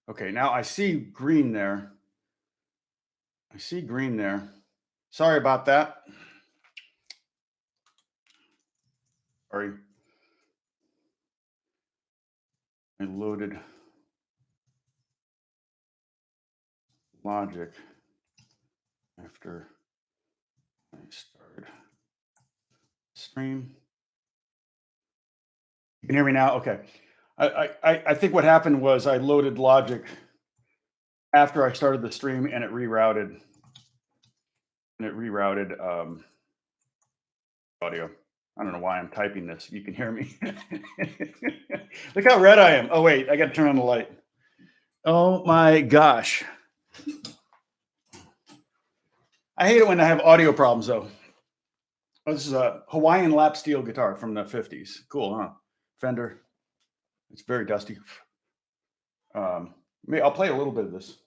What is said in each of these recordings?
Okay, now I see green there. I see green there. Sorry about that. Sorry. I loaded Logic after I start stream. You can hear me now? Okay. I think what happened was I loaded Logic after I started the stream and it rerouted. Audio. I don't know why I'm typing this. You can hear me. Look how red I am. Oh, wait, I got to turn on the light. Oh my gosh. I hate it when I have audio problems, though. Oh, this is a Hawaiian lap steel guitar from the 50s. Cool, huh? Fender. It's very dusty. I'll play a little bit of this.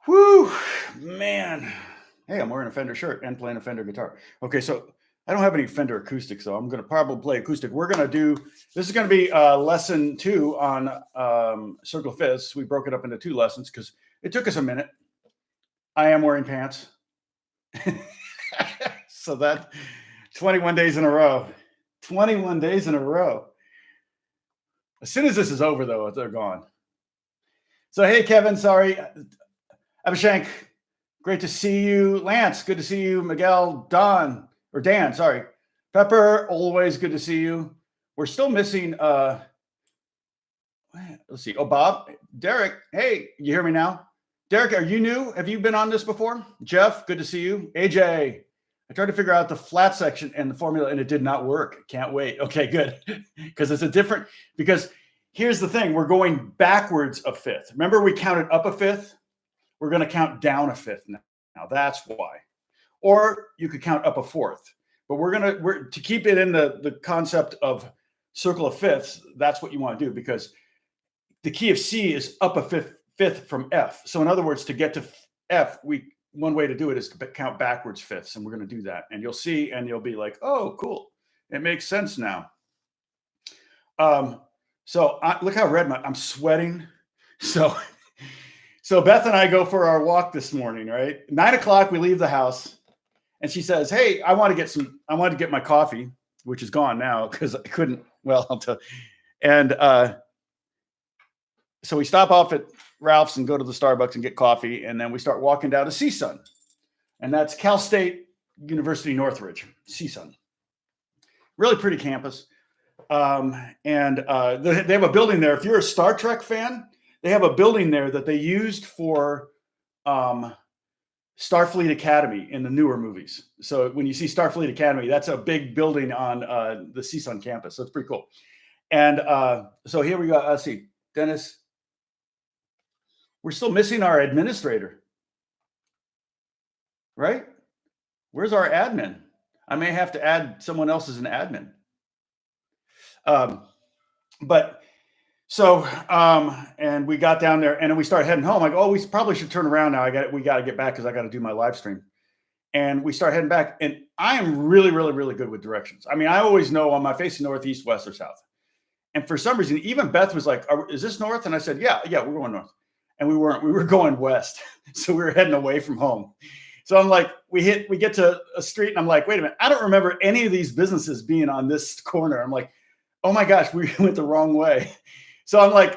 Whew, man. Hey, I'm wearing a Fender shirt and playing a Fender guitar. Okay, so I don't have any Fender acoustics, so I'm going to probably play acoustic. This is going to be lesson 2 on circle of fifths. We broke it up into 2 lessons because it took us a minute. I am wearing pants. So that 21 days in a row. 21 days in a row. As soon as this is over, though, they're gone. So, hey, Kevin, sorry. Abhishank, great to see you. Lance, good to see you. Miguel, Dan, sorry. Pepper, always good to see you. We're still missing, let's see. Oh, Bob, Derek, hey, you hear me now? Derek, are you new? Have you been on this before? Jeff, good to see you. AJ, I tried to figure out the flat section and the formula and it did not work. Can't wait. Okay, good. Because here's the thing. We're going backwards a fifth. Remember we counted up a fifth? We're going to count down a fifth now. That's why. Or you could count up a fourth. But we're to keep it in the concept of circle of fifths. That's what you want to do because the key of C is up a fifth from F. So in other words, to get to F, one way to do it is to count backwards fifths, and we're going to do that. And you'll see, and you'll be like, "Oh, cool! It makes sense now." So look how red I'm sweating. So Beth and I go for our walk this morning. Right, 9 o'clock, we leave the house, and she says, "Hey, I want to get my coffee, which is gone now because I couldn't." Well, I'll tell. And so we stop off at Ralph's and go to the Starbucks and get coffee. And then we start walking down to CSUN. And that's Cal State University Northridge, CSUN. Really pretty campus. They have a building there. If you're a Star Trek fan, they have a building there that they used for Starfleet Academy in the newer movies. So when you see Starfleet Academy, that's a big building on the CSUN campus. So it's pretty cool. And so here we go. Let's see. Dennis. We're still missing our administrator, right? Where's our admin? I may have to add someone else as an admin. And we got down there and then we started heading home. Like, oh, we probably should turn around now. We got to get back because I got to do my live stream. And we start heading back. And I am really, really, really good with directions. I mean, I always know am I facing north, east, west, or south. And for some reason, even Beth was like, is this north? And I said, yeah, we're going north. And we weren't. We were going west. So we were heading away from home. So I'm like, we get to a street and I'm like, wait a minute. I don't remember any of these businesses being on this corner. I'm like, oh my gosh, we went the wrong way. So I'm like,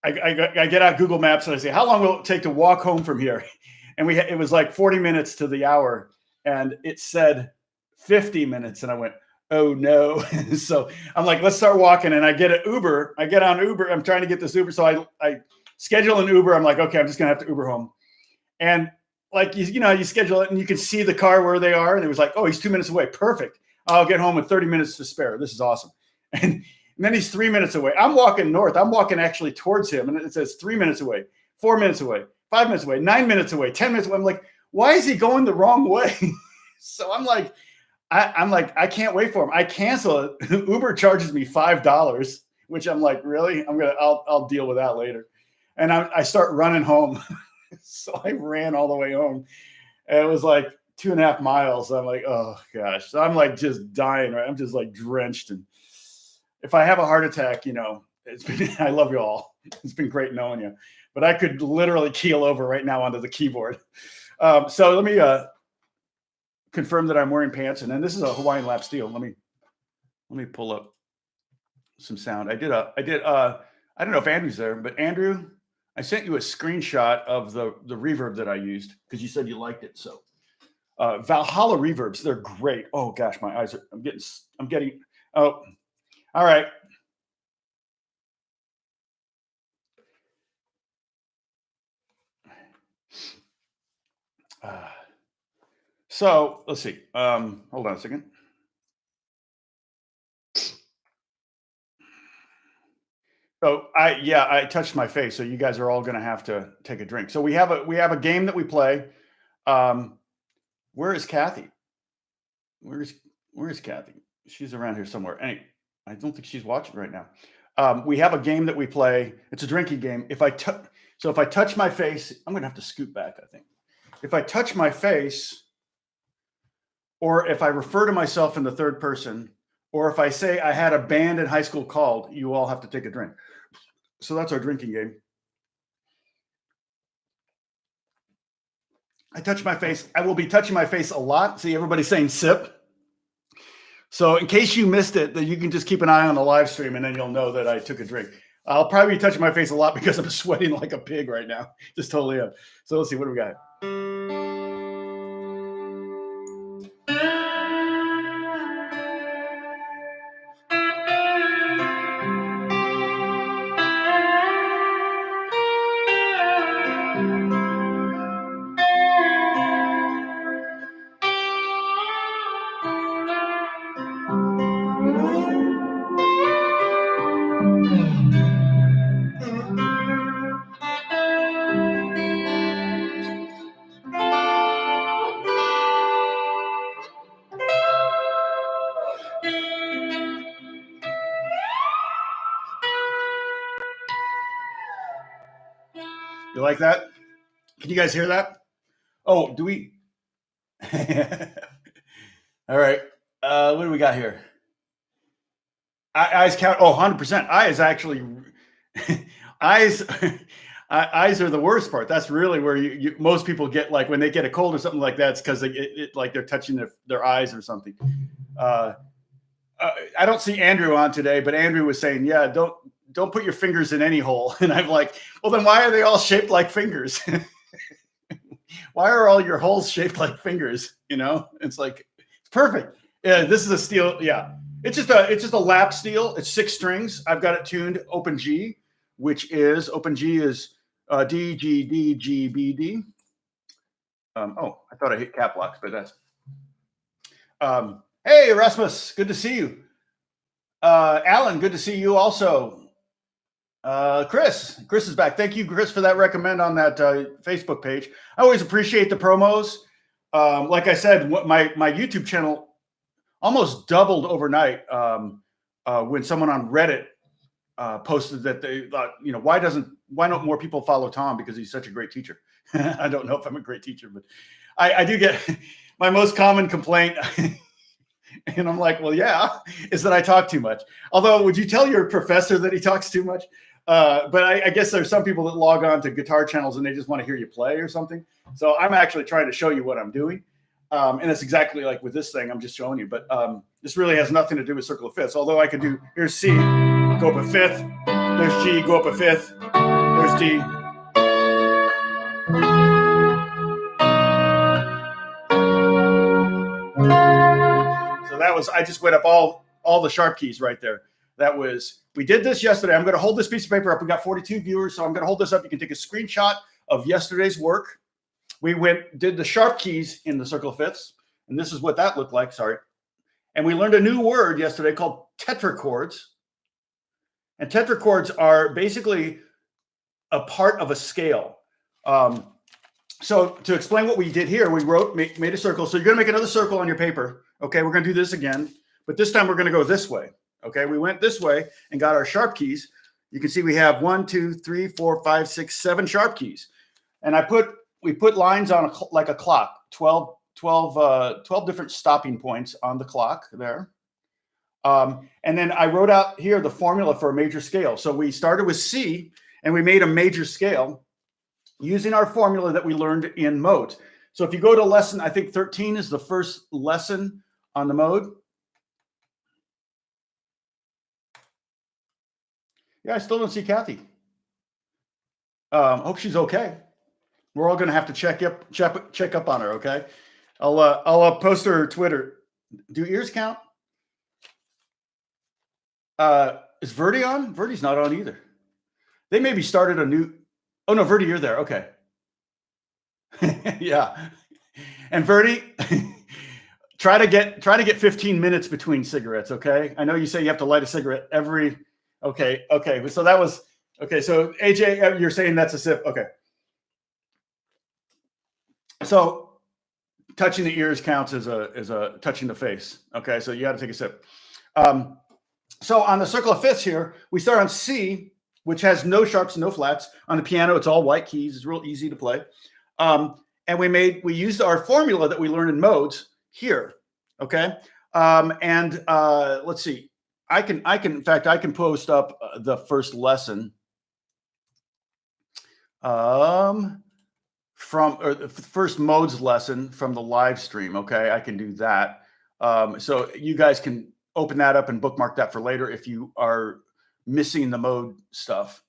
I get out Google Maps and I say, how long will it take to walk home from here? And it was like 40 minutes to the hour. And it said 50 minutes. And I went, oh no. So I'm like, let's start walking. And I get an Uber. I get on Uber. I'm trying to get this Uber. So I schedule an Uber. I'm like, okay, I'm just going to have to Uber home. And like, you schedule it and you can see the car where they are. And it was like, oh, he's 2 minutes away. Perfect. I'll get home with 30 minutes to spare. This is awesome. And then he's 3 minutes away. I'm walking north. I'm walking actually towards him. And it says 3 minutes away, 4 minutes away, 5 minutes away, 9 minutes away, 10 minutes away. I'm like, why is he going the wrong way? So I'm like, I can't wait for him. I cancel it. Uber charges me $5, which I'm like, really? I'll deal with that later. And I start running home. So I ran all the way home. And it was like 2.5 miles. I'm like, oh gosh. So I'm like just dying, right? I'm just like drenched. And if I have a heart attack, it's been, I love you all. It's been great knowing you, but I could literally keel over right now onto the keyboard. So let me confirm that I'm wearing pants. And then this is a Hawaiian lap steel. Let me pull up some sound. I don't know if Andrew's there, but Andrew, I sent you a screenshot of the reverb that I used because you said you liked it. So Valhalla reverbs, they're great. Oh gosh, my eyes are, I'm getting, oh, all right. So let's see. Hold on a second. So I touched my face. So you guys are all going to have to take a drink. So we have a game that we play. Where is Kathy? Where is Kathy? She's around here somewhere. Anyway, I don't think she's watching right now. We have a game that we play. It's a drinking game. If I touch my face, I'm going to have to scoot back, I think. If I touch my face, or if I refer to myself in the third person, or if I say I had a band in high school called, you all have to take a drink. So that's our drinking game. I touch my face. I will be touching my face a lot. See, everybody's saying sip. So in case you missed it, then you can just keep an eye on the live stream and then you'll know that I took a drink. I'll probably be touching my face a lot because I'm sweating like a pig right now. Just totally up. So let's see, what do we got? You like that? Can you guys hear that? Oh, do we? All right. What do we got here? Eyes count. Oh, 100%. Eyes actually. eyes. Eyes are the worst part. That's really where most people get, like when they get a cold or something like that. It's because like they're touching their eyes or something. I don't see Andrew on today, but Andrew was saying, yeah, don't put your fingers in any hole. And I'm like, well, then why are they all shaped like fingers? Why are all your holes shaped like fingers? It's like, it's perfect. Yeah, this is a steel. Yeah, it's just a lap steel. It's 6 strings. I've got it tuned open G, which is open G is D, G, D, G, B, D. Oh, I thought I hit cap locks, but that's. Hey, Erasmus, good to see you. Alan, good to see you also. Chris is back. Thank you, Chris, for that recommend on that Facebook page. I always appreciate the promos. Like I said, my YouTube channel almost doubled overnight when someone on Reddit posted that they thought, why don't more people follow Tom because he's such a great teacher? I don't know if I'm a great teacher, but I do get my most common complaint. And I'm like, well, yeah, is that I talk too much. Although, would you tell your professor that he talks too much? But I guess there's some people that log on to guitar channels and they just want to hear you play or something. So I'm actually trying to show you what I'm doing. And it's exactly like with this thing, I'm just showing you. But this really has nothing to do with circle of fifths. Although I could do, here's C, go up a fifth. There's G, go up a fifth. There's D. So that was, I just went up all the sharp keys right there. We did this yesterday. I'm going to hold this piece of paper up. We got 42 viewers, so I'm going to hold this up. You can take a screenshot of yesterday's work. We did the sharp keys in the circle of fifths, and this is what that looked like. Sorry. And we learned a new word yesterday called tetrachords. And tetrachords are basically a part of a scale. So to explain what we did here, we made a circle. So you're going to make another circle on your paper. Okay, we're going to do this again, but this time we're going to go this way. Okay, we went this way and got our sharp keys. You can see we have 1, 2, 3, 4, 5, 6, 7 sharp keys. And we put lines on like a clock, 12 12 different stopping points on the clock there. And then I wrote out here the formula for a major scale. So we started with C and we made a major scale using our formula that we learned in modes. So if you go to lesson, I think 13 is the first lesson on the mode. Yeah, I still don't see Kathy. Hope she's okay. We're all going to have to check up on her. Okay. I'll post her Twitter. Do ears count? Is Verdi on? Verdi's not on either. They maybe started a new. Oh no, Verdi, you're there. Okay. Yeah. And Verdi, try to get 15 minutes between cigarettes. Okay. I know you say you have to light a cigarette every. Okay. So that was okay. So AJ, you're saying that's a sip. Okay. So touching the ears counts as a touching the face. Okay. So you got to take a sip. So on the circle of fifths here, we start on C, which has no sharps, no flats. On the piano, it's all white keys. It's real easy to play. And we used our formula that we learned in modes here. Okay. Let's see. In fact, I can post up the first lesson from the first modes lesson from the live stream. Okay. I can do that. So you guys can open that up and bookmark that for later if you are missing the mode stuff.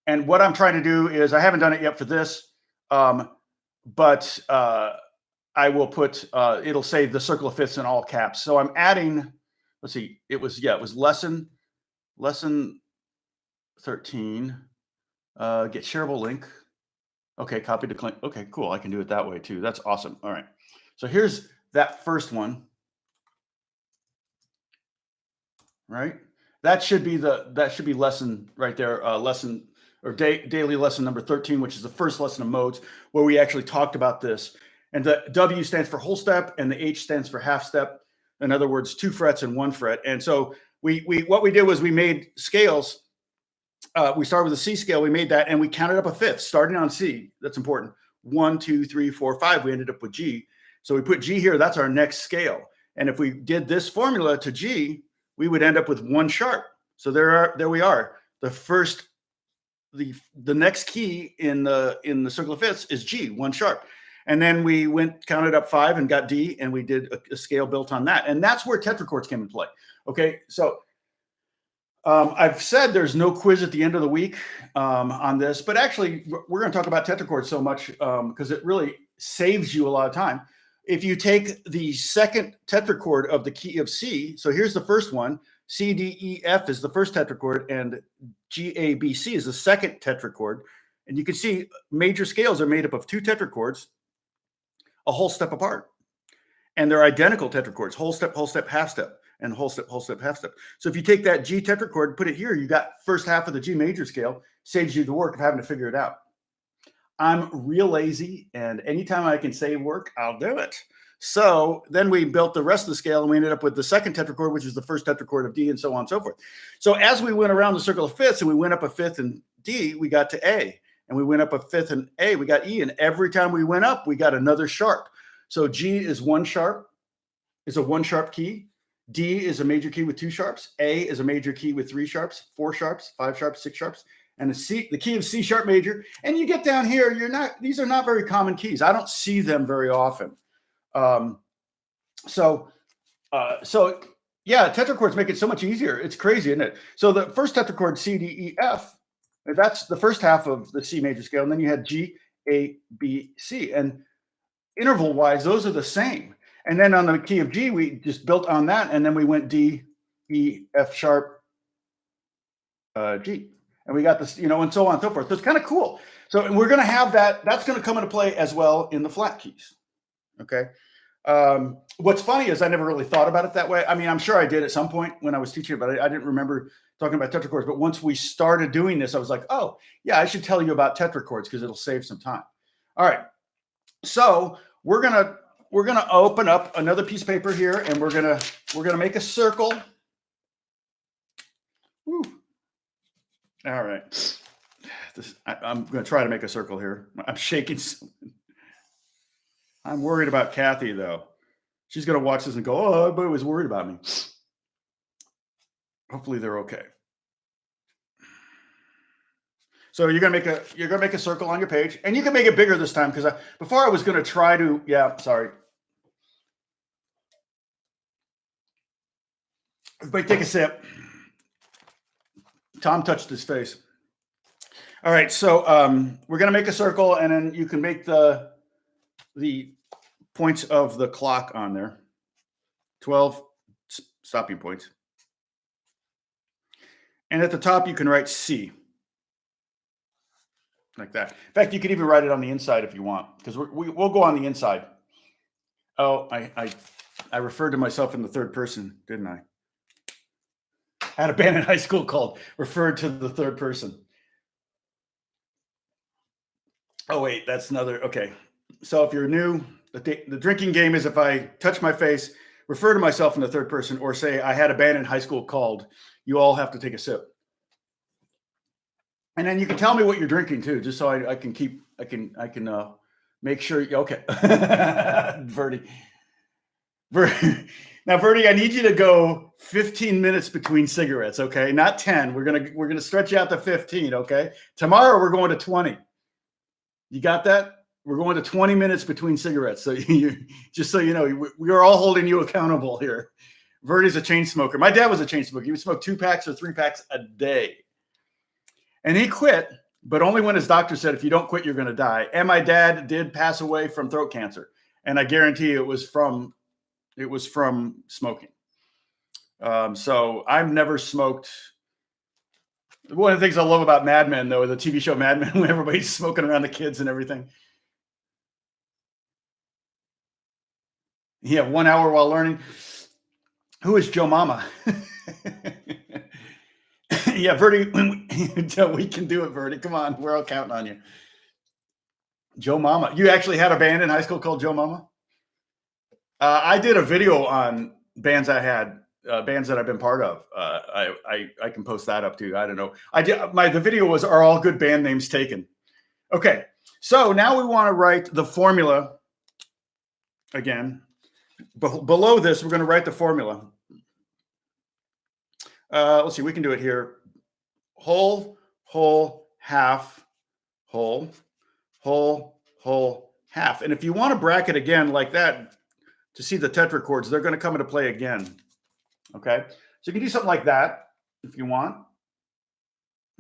And what I'm trying to do is, I haven't done it yet for this, but I will put, it'll say the circle of fifths in all caps. So I'm adding, let's see, it was lesson 13, get shareable link. Okay, copy to link. Okay, cool. I can do it that way too. That's awesome. All right. So here's that first one. Right? That should be lesson right there, lesson or daily lesson number 13, which is the first lesson of modes, where we actually talked about this. And the W stands for whole step and the H stands for half step. In other words, 2 frets and 1 fret. And so what we did was we made scales. We started with a C scale. We made that and we counted up a fifth starting on C. That's important. 1, 2, 3, 4, 5. We ended up with G. So we put G here. That's our next scale. And if we did this formula to G, we would end up with 1 sharp. So there we are. The next key in the circle of fifths is G, 1 sharp. And then we counted up 5 and got D, and we did a scale built on that. And that's where tetrachords came into play. Okay, so I've said there's no quiz at the end of the week on this, but actually we're going to talk about tetrachords so much because it really saves you a lot of time. If you take the second tetrachord of the key of C, so here's the first one, C, D, E, F is the first tetrachord, and G, A, B, C is the second tetrachord. And you can see major scales are made up of 2 tetrachords, a whole step apart. And they're identical tetrachords, whole step, half step, and whole step, half step. So if you take that G tetrachord, put it here, you got first half of the G major scale, saves you the work of having to figure it out. I'm real lazy, and anytime I can save work, I'll do it. So then we built the rest of the scale, and we ended up with the second tetrachord, which is the first tetrachord of D, and so on and so forth. So as we went around the circle of fifths, and we went up a fifth in D, we got to A. And we went up a fifth in A, we got E. And every time we went up, we got another sharp. So G is 1 sharp, is a 1 sharp key. D is a major key with 2 sharps. A is a major key with 3 sharps, 4 sharps, 5 sharps, 6 sharps. And the key of C sharp major. And you get down here, these are not very common keys. I don't see them very often. So yeah, tetrachords make it so much easier. It's crazy, isn't it? So the first tetrachord, C, D, E, F, that's the first half of the C major scale. And then you had G, A, B, C. And interval wise, those are the same. And then on the key of G, we just built on that. And then we went D, E, F sharp, G. And we got this, and so on and so forth. So it's kind of cool. So we're going to have that. That's going to come into play as well in the flat keys. Okay. What's funny is I never really thought about it that way. I mean, I'm sure I did at some point when I was teaching, but I didn't remember talking about tetrachords. But once we started doing this, I was like, oh, yeah, I should tell you about tetrachords because it'll save some time. All right. So we're gonna open up another piece of paper here, and we're gonna make a circle. Woo. All right. I'm going to try to make a circle here. I'm shaking. I'm worried about Kathy, though. She's going to watch this and go, oh, everybody was worried about me. Hopefully they're okay. So you're gonna make a circle on your page, and you can make it bigger this time because before I was gonna try to, yeah, sorry. Everybody take a sip. Tom touched his face. All right, so we're gonna make a circle, and then you can make the points of the clock on there. 12 stopping points. And at the top, you can write C. Like that. In fact, you could even write it on the inside if you want, because we'll go on the inside. Oh, I referred to myself in the third person, didn't I? I had a band in high school called Referred to the Third Person. Oh, wait, that's another. Okay. So if you're new, the drinking game is if I touch my face, refer to myself in the third person, or say I had a band in high school called, you all have to take a sip. And then you can tell me what you're drinking too, just so I can make sure. Okay. Verdi. Now, Verdi, I need you to go 15 minutes between cigarettes, okay? Not 10. We're gonna stretch out to 15, okay? Tomorrow we're going to 20. You got that? We're going to 20 minutes between cigarettes. So just so you know, we are all holding you accountable here. Verdi's a chain smoker. My dad was a chain smoker. He would smoke 2 packs or 3 packs a day. And he quit, but only when his doctor said, if you don't quit, you're going to die. And my dad did pass away from throat cancer. And I guarantee it was from smoking. So I've never smoked. One of the things I love about Mad Men, though, the TV show Mad Men, when everybody's smoking around the kids and everything. Yeah, 1 hour while learning. Who is Joe Mama? Yeah, Verdi, we can do it, Verdi. Come on, we're all counting on you. Joe Mama. You actually had a band in high school called Joe Mama? I did a video on bands I had, bands that I've been part of. I can post that up too. I don't know. The video was, are all good band names taken? Okay, so now we want to write the formula again. Below this, we're going to write the formula. Let's see, we can do it here. Whole, half, whole, half. And if you want to bracket again like that to see the tetrachords, they're going to come into play again. Okay, so you can do something like that if you want.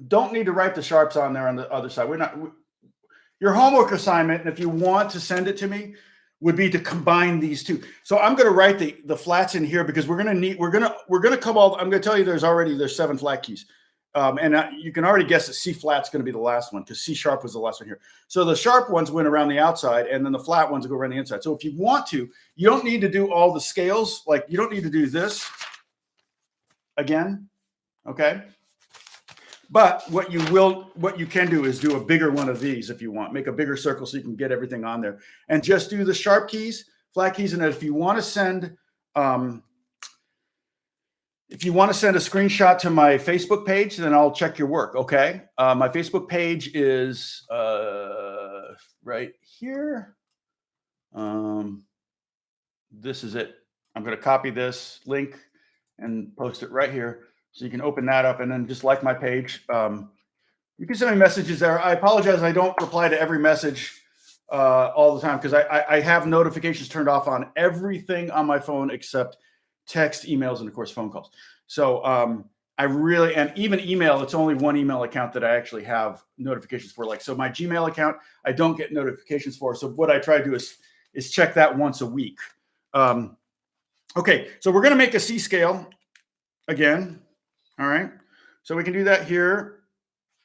Don't need to write the sharps on there on the other side. Your homework assignment, and if you want to send it to me, would be to combine these two. So I'm going to write the flats in here because we're going to come all. I'm going to tell you there's 7 flat keys. And you can already guess that C flat's going to be the last one because C sharp was the last one here. So the sharp ones went around the outside, and then the flat ones go around the inside. So if you want to, you don't need to do all the scales. Like you don't need to do this again, okay? But what you can do is do a bigger one of these if you want. Make a bigger circle so you can get everything on there, and just do the sharp keys, flat keys, and if you want to send. If you want to send a screenshot to my Facebook page, then I'll check your work. Okay. My Facebook page is right here. This is it. I'm going to copy this link and post it right here. So you can open that up and then just like my page. You can send me messages there. I apologize. I don't reply to every message all the time because I have notifications turned off on everything on my phone except text, emails, and of course phone calls. So and even email, it's only one email account that I actually have notifications for. Like, so my Gmail account, I don't get notifications for. So what I try to do is check that once a week. Okay, so we're going to make a C scale again. All right, so we can do that here,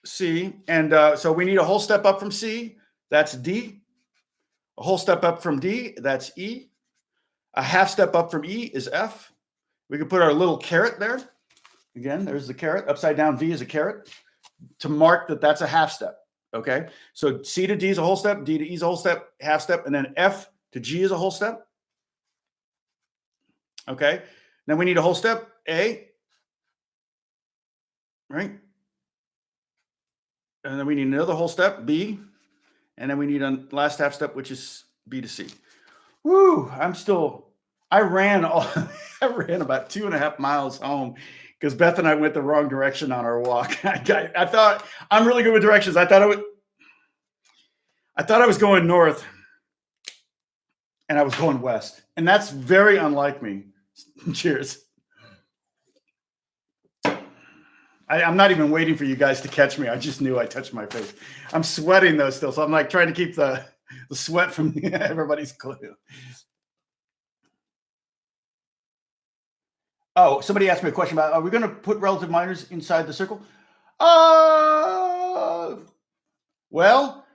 C. And so we need a whole step up from C, that's D. A whole step up from D, that's E. A half step up from E is F. We can put our little caret there. Again, there's the caret. Upside down V is a caret to mark that that's a half step. Okay, so C to D is a whole step, D to E is a whole step, half step, and then F to G is a whole step. Okay, then we need a whole step, A, right? And then we need another whole step, B, and then we need a last half step, which is B to C. Woo, I ran all, I ran about 2.5 miles home because Beth and I went the wrong direction on our walk. I thought I'm really good with directions. I thought I was going north and I was going west. And that's very unlike me. Cheers. I'm not even waiting for you guys to catch me. I just knew I touched my face. I'm sweating though still. So I'm like trying to keep the sweat from everybody's clue. Oh, somebody asked me a question about, are we going to put relative minors inside the circle? Well,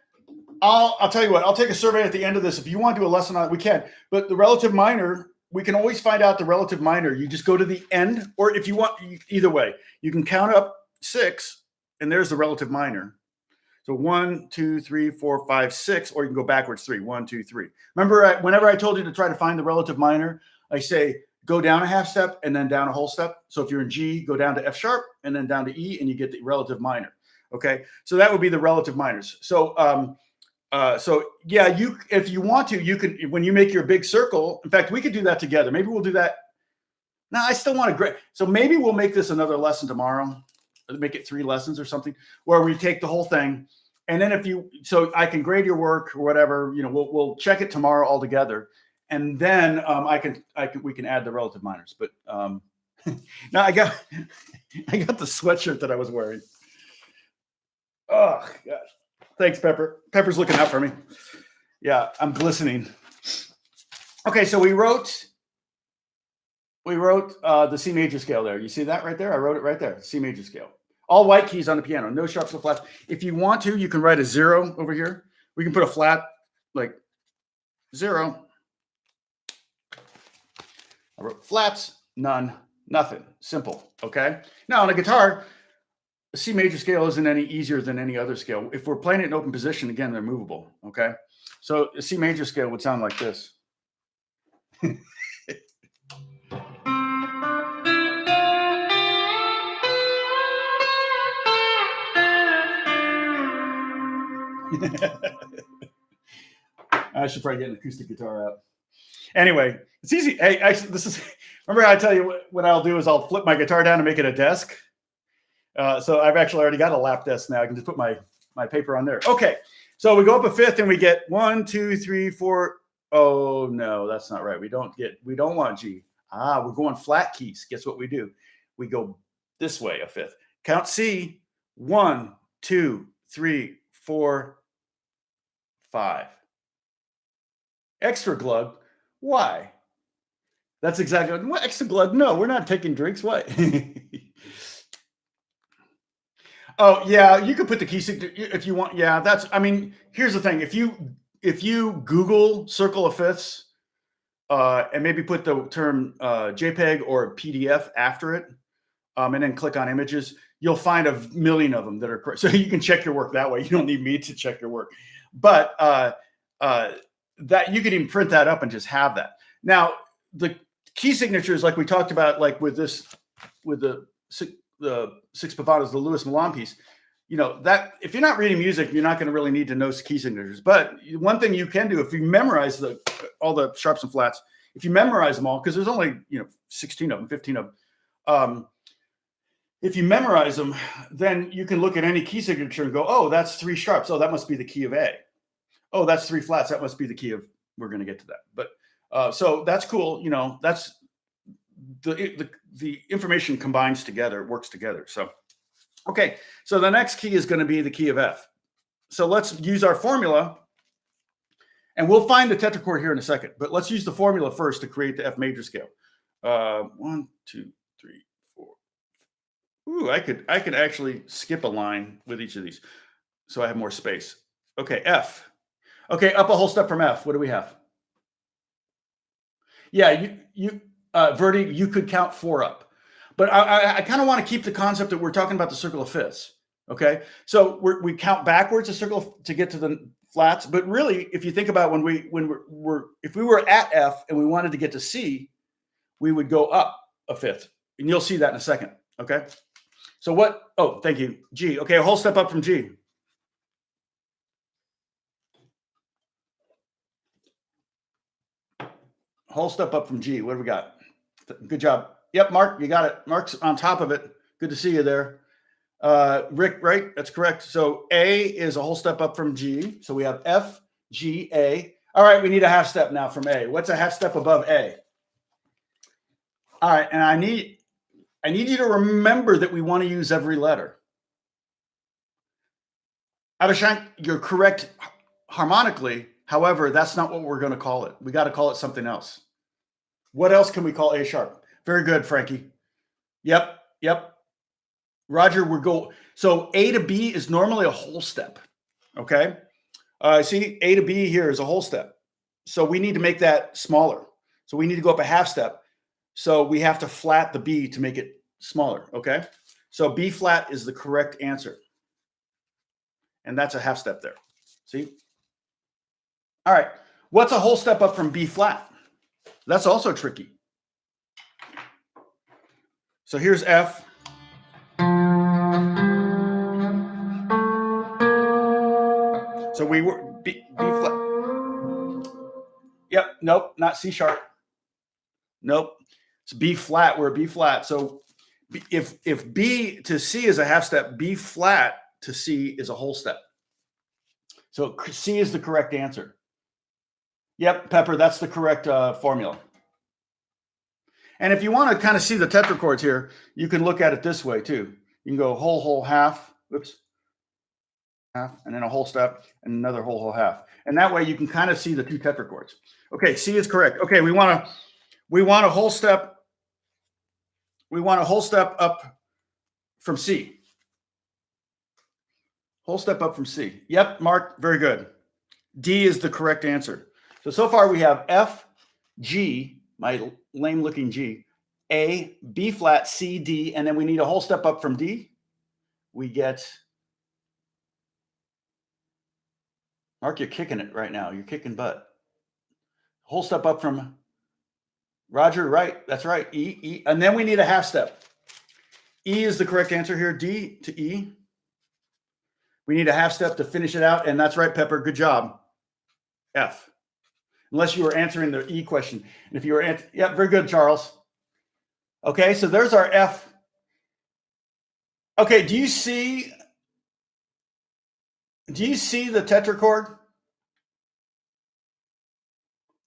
I'll tell you what, I'll take a survey at the end of this. If you want to do a lesson on it, we can. But the relative minor, we can always find out the relative minor. You just go to the end, or if you want, either way, you can count up 6, and there's the relative minor. So 1, 2, 3, 4, 5, 6, or you can go backwards 3. 1, 2, 3. Remember, whenever I told you to try to find the relative minor, I say go down a half step and then down a whole step. So if you're in G, go down to F sharp and then down to E, and you get the relative minor. Okay, so that would be the relative minors. So yeah, if you want to, you can, when you make your big circle. In fact, we could do that together. Maybe we'll do that. No, I still want to so maybe we'll make this another lesson tomorrow. Make it 3 lessons or something, where we take the whole thing, and then so I can grade your work or whatever. We'll check it tomorrow all together, and then we can add the relative minors. But now I got the sweatshirt that I was wearing. Oh gosh. Thanks, Pepper. Pepper's looking out for me. Yeah, I'm glistening. Okay, so we wrote the C major scale there. You see that right there? I wrote it right there, C major scale. All white keys on the piano, no sharps or flats. If you want to, you can write a 0 over here. We can put a flat like 0. I wrote flats, none, nothing. Simple, okay? Now on a guitar, the C major scale isn't any easier than any other scale. If we're playing it in open position, again, they're movable, okay? So the C major scale would sound like this. I should probably get an acoustic guitar out. Anyway, it's easy. Hey, actually, remember how I tell you what I'll do is I'll flip my guitar down and make it a desk. So I've actually already got a lap desk now. I can just put my paper on there. Okay, so we go up a fifth and we get 1, 2, 3, 4. Oh no, that's not right. We don't want G. We're going flat keys. Guess what we do? We go this way a fifth. Count C. 1, 2, 3, 4, 5. Extra glug. Why? That's exactly what extra glug. No, we're not taking drinks. What? Oh yeah, you could put the key signature if you want. Yeah, here's the thing. If you Google circle of fifths, and maybe put the term JPEG or PDF after it, and then click on images, you'll find a million of them that are correct. So you can check your work that way. You don't need me to check your work, but that you could even print that up and just have that. Now the key signatures, like we talked about, like with the Six Pavadas, the Louis Milan piece, that if you're not reading music, you're not going to really need to know key signatures. But one thing you can do, if you memorize all the sharps and flats, if you memorize them all, because there's only 16 of them, 15 of them. If you memorize them, then you can look at any key signature and go, oh, that's 3 sharps. Oh, that must be the key of A. Oh, that's 3 flats. That must be the key of. We're going to get to that, but so that's cool. That's the information combines together, works together. So, okay. So the next key is going to be the key of F. So let's use our formula, and we'll find the tetrachord here in a second. But let's use the formula first to create the F major scale. 1, 2, 3, 4. Ooh, I could actually skip a line with each of these, so I have more space. Okay, F. Okay, up a whole step from F. What do we have? Yeah, Verdi, you could count 4 up, but I kind of want to keep the concept that we're talking about the circle of fifths. Okay, so we count backwards a circle to get to the flats, but really, if you think about if we were at F and we wanted to get to C, we would go up a fifth, and you'll see that in a second. Okay, so what? Oh, thank you, G. Okay, a whole step up from G. Whole step up from G. What do we got? Good job. Yep, Mark, you got it. Mark's on top of it. Good to see you there. Rick, right? That's correct. So A is a whole step up from G. So we have F, G, A. All right, we need a half step now from A. What's a half step above A? All right, and I need you to remember that we want to use every letter. Abhishek, you're correct harmonically. However, that's not what we're going to call it. We got to call it something else. What else can we call A sharp? Very good, Frankie. Yep. Roger, so A to B is normally a whole step. Okay. See, A to B here is a whole step. So we need to make that smaller. So we need to go up a half step. So we have to flat the B to make it smaller. Okay. So B flat is the correct answer. And that's a half step there. See? All right. What's a whole step up from B flat? That's also tricky. So here's F. So we were B flat. Yep. Nope. Not C sharp. Nope. It's B flat. We're B flat. So if B to C is a half step, B flat to C is a whole step. So C is the correct answer. Yep, Pepper, that's the correct formula. And if you want to kind of see the tetrachords here, you can look at it this way too. You can go whole, half, half, and then a whole step, and another whole, half. And that way you can kind of see the two tetrachords. Okay, C is correct. Okay, we want a whole step. We want a whole step up from C. Whole step up from C. Yep, Mark, very good. D is the correct answer. So far we have F, G, my lame looking G, A, B flat, C, D, and then we need a whole step up from D. We get, Mark, you're kicking it right now. You're kicking butt. Whole step up from Roger, right? That's right. E, and then we need a half step. E is the correct answer here. D to E. We need a half step to finish it out, and that's right, Pepper. Good job. F. Unless you were answering the E question. And if you were yeah, very good, Charles. Okay, so there's our F. Okay, do you see the tetrachord?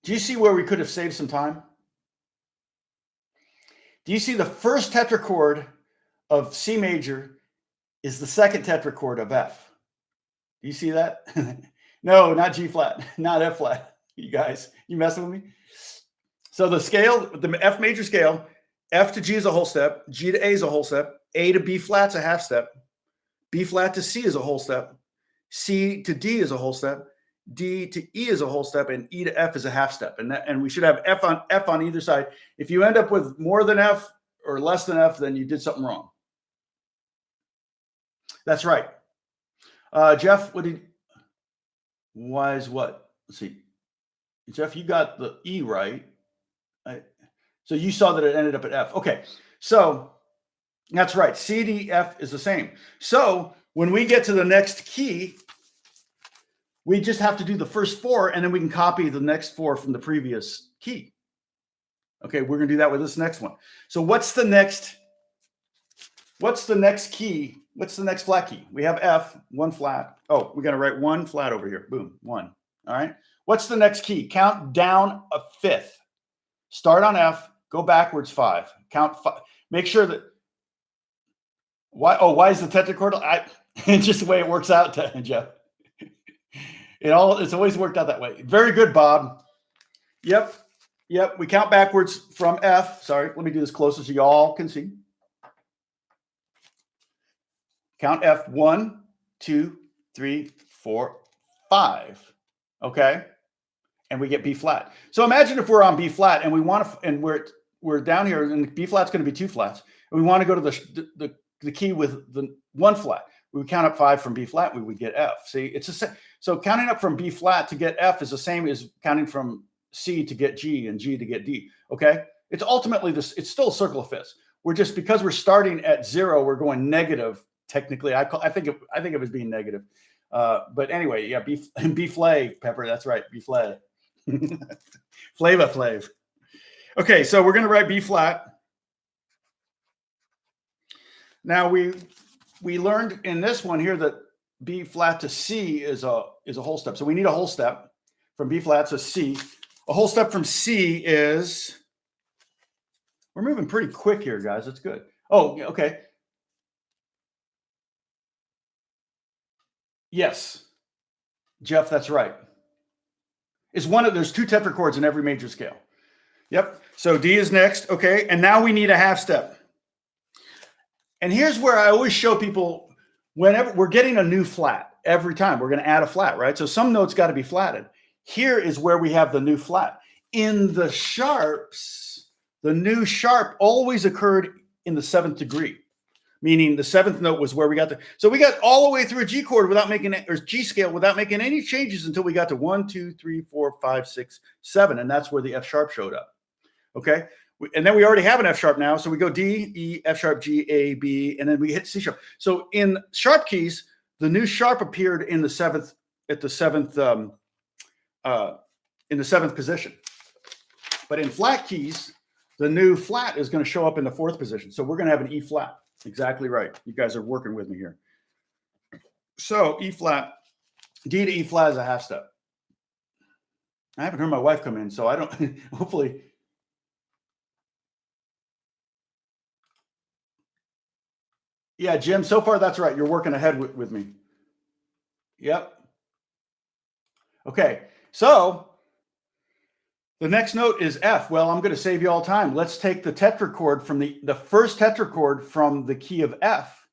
Do you see where we could have saved some time? Do you see the first tetrachord of C major is the second tetrachord of F? Do you see that? No, not G flat, not F flat. You guys, you messing with me? So the scale, the F major scale, F to G is a whole step, G to A is a whole step, A to B flat's a half step, B flat to C is a whole step, C to D is a whole step, D to E is a whole step, and E to F is a half step. And we should have F on either side. If you end up with more than F or less than F, then you did something wrong. That's right. Jeff, why is what? Let's see. Jeff, you got the E right. So you saw that it ended up at F. Okay, so that's right. C, D, F is the same. So when we get to the next key, we just have to do the first four, and then we can copy the next four from the previous key. Okay, we're going to do that with this next one. So what's the next key? What's the next flat key? We have F, one flat. Oh, we're going to write one flat over here. Boom, one. All right. What's the next key? Count down a fifth. Start on F, go backwards 5. Count 5. Make sure that why is the tetrachord? It's just the way it works out, Jeff. It's always worked out that way. Very good, Bob. Yep. We count backwards from F. Sorry, let me do this closer so y'all can see. Count F, 1, 2, 3, 4, 5. Okay. And we get B flat. So imagine if we're on B flat and we want to, and we're down here, and B flat's going to be 2 flats. And we want to go to the key with the 1 flat. We would count up 5 from B flat. We would get F. See, so counting up from B flat to get F is the same as counting from C to get G and G to get D. Okay. It's ultimately this. It's still a circle of fifths. We're just, because we're starting at 0, we're going negative. Technically, I think it was being negative. But anyway, yeah, B flay, Pepper. That's right. B flay. Flava Flav. Okay, so we're going to write B flat. Now we learned in this one here that B flat to C is a whole step. So we need a whole step from B flat to C. A whole step from C is, we're moving pretty quick here, guys. That's good. Oh, okay. Yes, Jeff, that's right. Is one of, there's two tetrachords in every major scale. Yep. So D is next. Okay. And now we need a half step. And here's where I always show people, whenever we're getting a new flat, every time we're going to add a flat, right? So some notes got to be flatted. Here is where we have the new flat. In the sharps, the new sharp always occurred in the 7th degree, meaning the 7th note was where we got the, so we got all the way through a G chord without making it, or G scale without making any changes until we got to 1, 2, 3, 4, 5, 6, 7. And that's where the F sharp showed up. Okay. And then we already have an F sharp now. So we go D, E, F sharp, G, A, B, and then we hit C sharp. So in sharp keys, the new sharp appeared in the 7th, at the 7th, in the 7th position. But in flat keys, the new flat is going to show up in the 4th position. So we're going to have an E flat. Exactly right. You guys are working with me here. So E flat, D to E flat is a half step. I haven't heard my wife come in, so I don't, hopefully. Yeah, Jim, so far that's right. You're working ahead with me. Yep. Okay, so the next note is F. Well, I'm going to save you all time. Let's take the tetrachord from the first tetrachord from the key of F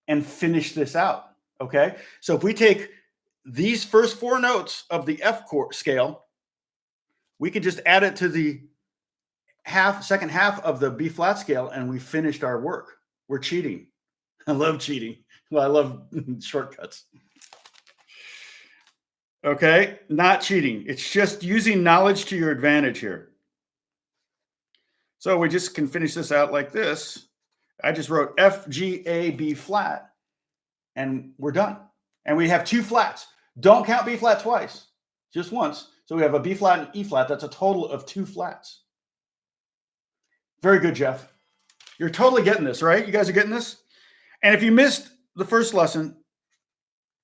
and finish this out. Okay, so if we take these first 4 notes of the F chord scale, we can just add it to the second half of the B flat scale, and we finished our work. We're cheating. I love cheating. Well, I love shortcuts. Okay, not cheating. It's just using knowledge to your advantage here. So we just can finish this out like this. I just wrote F, G, A, B flat, and we're done. And we have 2 flats. Don't count B flat twice, just once. So we have a B flat and E flat. That's a total of 2 flats. Very good, Jeff. You're totally getting this, right? You guys are getting this? And if you missed the first lesson,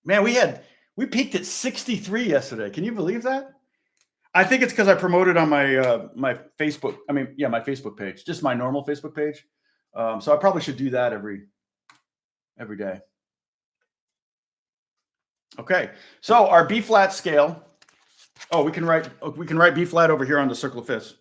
man, we peaked at 63 yesterday. Can you believe that? I think it's because I promoted on my my Facebook. I mean, yeah, my Facebook page, just my normal Facebook page. So I probably should do that every day. Okay, so our B flat scale. Oh, we can write B flat over here on the circle of fifths.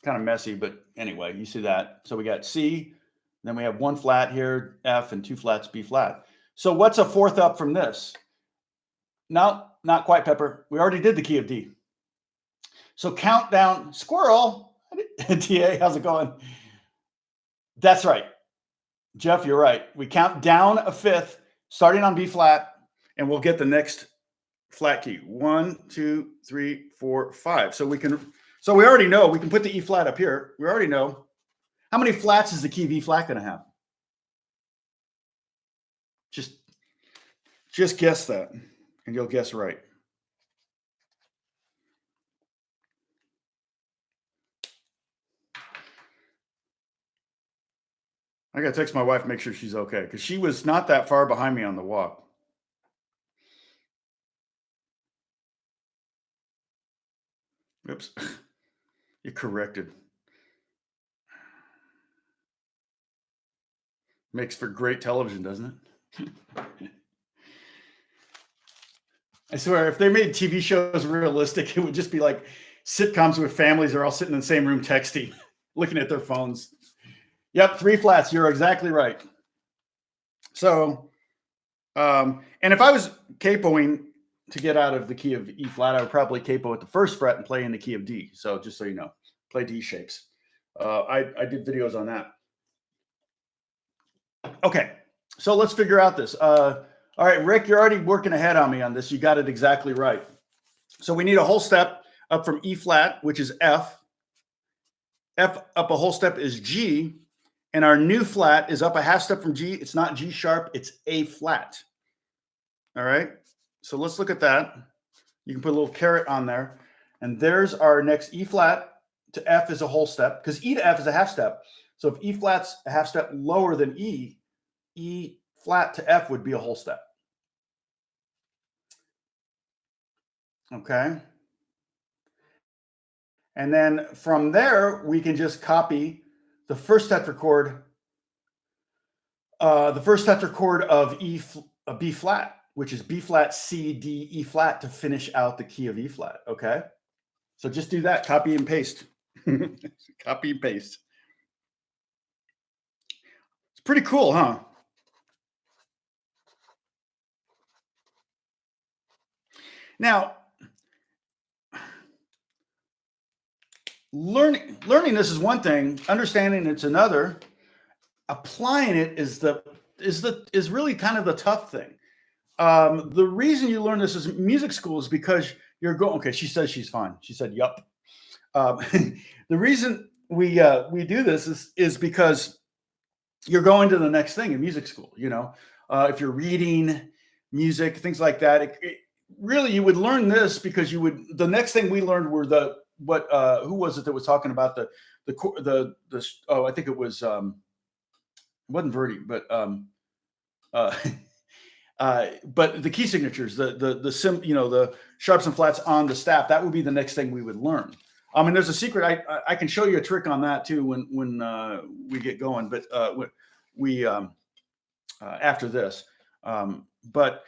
Kind of messy, but anyway, you see that. So we got C, then we have 1 flat here, F, and 2 flats, B flat. So what's a 4th up from this? No, not quite, Pepper. We already did the key of D. So count down, squirrel. TA, how's it going? That's right. Jeff, you're right. We count down a 5th, starting on B flat, and we'll get the next flat key. 1, 2, 3, 4, 5. So we already know we can put the E flat up here. We already know. How many flats is the key of E flat going to have? Just guess that, and you'll guess right. I got to text my wife, make sure she's okay, because she was not that far behind me on the walk. Oops. You corrected. Makes for great television, doesn't it? I swear, if they made TV shows realistic, it would just be like sitcoms with families are all sitting in the same room texting, looking at their phones. Yep, 3 flats. You're exactly right. So, and if I was capoing to get out of the key of E flat, I would probably capo at the 1st fret and play in the key of D. So just so you know, play D shapes. I did videos on that. Okay, so let's figure out this. All right, Rick, you're already working ahead on me on this. You got it exactly right. So we need a whole step up from E flat, which is F. F up a whole step is G. And our new flat is up a half step from G. It's not G sharp, it's A flat. All right, so let's look at that. You can put a little caret on there. And there's our next E flat to F is a whole step, because E to F is a half step. So if E flat's a half step lower than E, E flat to F would be a whole step. Okay. And then from there, we can just copy the first tetrachord, of B flat, which is B flat, C, D, E flat to finish out the key of E flat. Okay. So just do that, copy and paste. Copy and paste. It's pretty cool, huh? Now, learning this is one thing, understanding it's another. Applying it is really kind of the tough thing. The reason you learn this is music school is because you're going. Okay, she says she's fine. She said, "Yup." The reason we do this is because you're going to the next thing in music school. You know, if you're reading music, things like that. Really, you would learn this because you would. The next thing we learned were who was it that was talking about the I think it was it wasn't Verdi, but but the key signatures, the sharps and flats on the staff, that would be the next thing we would learn. And there's a secret. I can show you a trick on that too when we get going. But we after this. But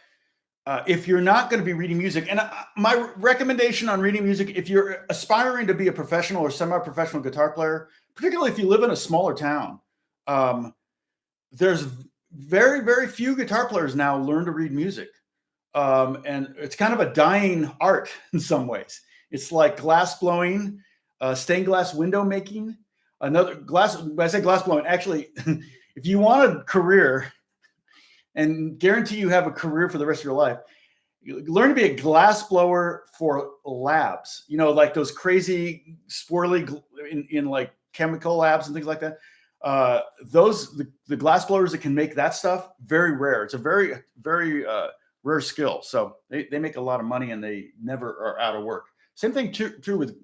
if you're not going to be reading music, and my recommendation on reading music, if you're aspiring to be a professional or semi-professional guitar player, particularly if you live in a smaller town, there's very, very few guitar players now learn to read music. And it's kind of a dying art in some ways. It's like glass blowing, stained glass window making. When I say glass blowing, actually, if you want a career and guarantee you have a career for the rest of your life, you learn to be a glass blower for labs, like those crazy swirly in like chemical labs and things like that. The glass blowers that can make that stuff, very rare. It's a very, very rare skill. So they make a lot of money and they never are out of work. Same thing true with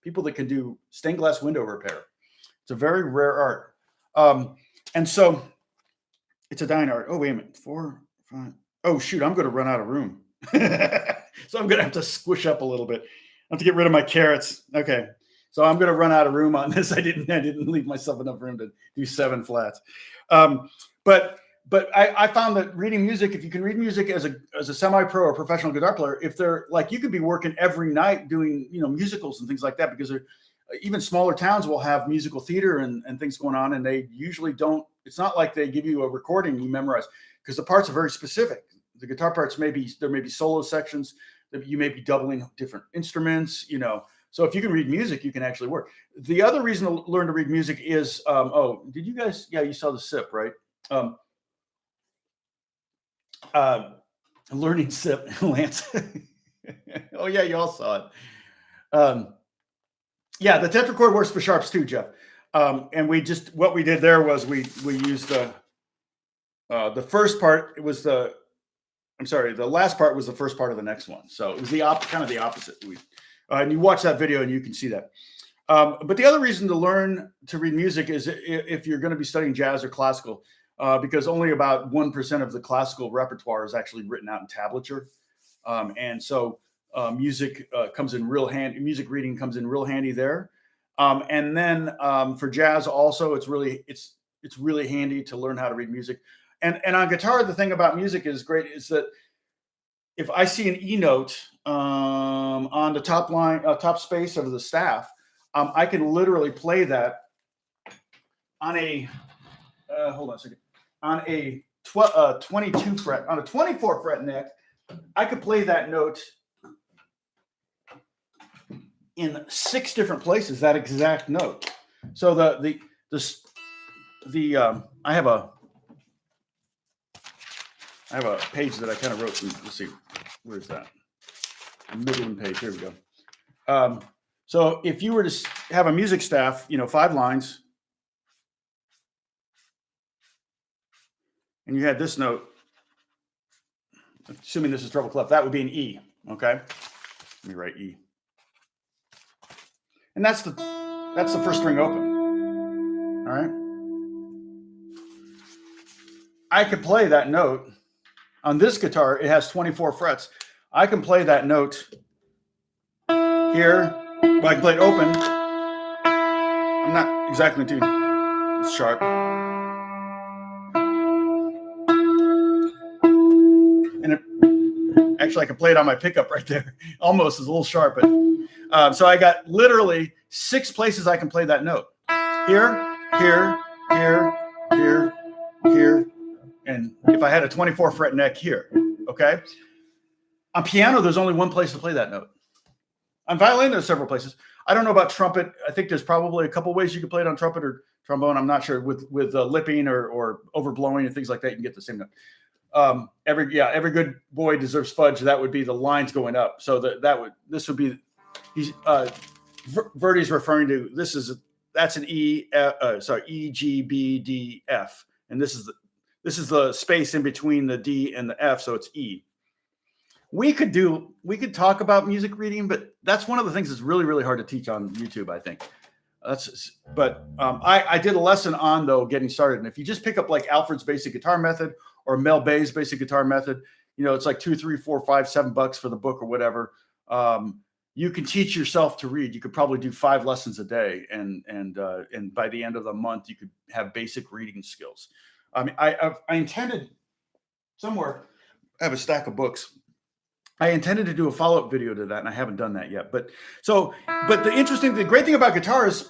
people that can do stained glass window repair. It's a very rare art. And so it's a dying art. Oh, wait a minute. 4, 5. Oh, shoot. I'm going to run out of room. So I'm going to have to squish up a little bit. I have to get rid of my carrots. Okay. So I'm going to run out of room on this. I didn't leave myself enough room to do 7 flats. But I found that reading music, if you can read music as a semi-pro or professional guitar player, if they're like, you could be working every night doing, musicals and things like that, because even smaller towns will have musical theater and things going on. And they usually don't, it's not like they give you a recording you memorize, because the parts are very specific. The guitar parts there may be solo sections that you may be doubling different instruments, So if you can read music, you can actually work. The other reason to learn to read music is, did you guys? Yeah, you saw the SIP, right? Learning SIP, Lance. Oh yeah, you all saw it. Yeah, the tetrachord works for sharps too, Jeff. And what we did there was we used the first part. It was the last part was the first part of the next one. So it was kind of the opposite. And you watch that video and you can see that. But the other reason to learn to read music is if you're going to be studying jazz or classical, because only about 1% of the classical repertoire is actually written out in tablature. And so music comes in real handy. Music reading comes in real handy there. And then for jazz also, it's really handy to learn how to read music. And on guitar, the thing about music is great is that if I see an E note on the top space of the staff, I can literally play that on a hold on a second, on a 22 fret, on a 24 fret neck. I could play that note in 6 different places, that exact note. So I have a page that I kind of wrote. Let's see, where's that? Midland page. Here we go. So if you were to have a music staff, 5 lines, and you had this note, assuming this is treble clef, that would be an E. Okay. Let me write E. And that's the first string open. All right. I could play that note. On this guitar, it has 24 frets. I can play that note here. But I can play it open. I'm not exactly tuned. It's sharp. And actually, I can play it on my pickup right there. Almost is a little sharp, but so I got literally 6 places I can play that note. Here, here, here, here, here, and if I had a 24 fret neck here, okay? On piano, there's only one place to play that note. On violin, there's several places. I don't know about trumpet. I think there's probably a couple ways you can play it on trumpet or trombone. I'm not sure with lipping or overblowing and things like that. You can get the same note. Every good boy deserves fudge. That would be the lines going up. So this would be Verdi's referring to that's an E. E, G, B, D, F, and this is the space in between the D and the F. So it's E. We could talk about music reading, but that's one of the things that's really, really hard to teach on YouTube, I think. I did a lesson on, though, getting started. And if you just pick up like Alfred's Basic Guitar Method or Mel Bay's Basic Guitar Method, it's like $2, $3, $4, $5, $7 for the book or whatever. You can teach yourself to read. You could probably do 5 lessons a day. And by the end of the month, you could have basic reading skills. I mean, I intended somewhere, I have a stack of books. I intended to do a follow-up video to that, and I haven't done that yet. But the great thing about guitar is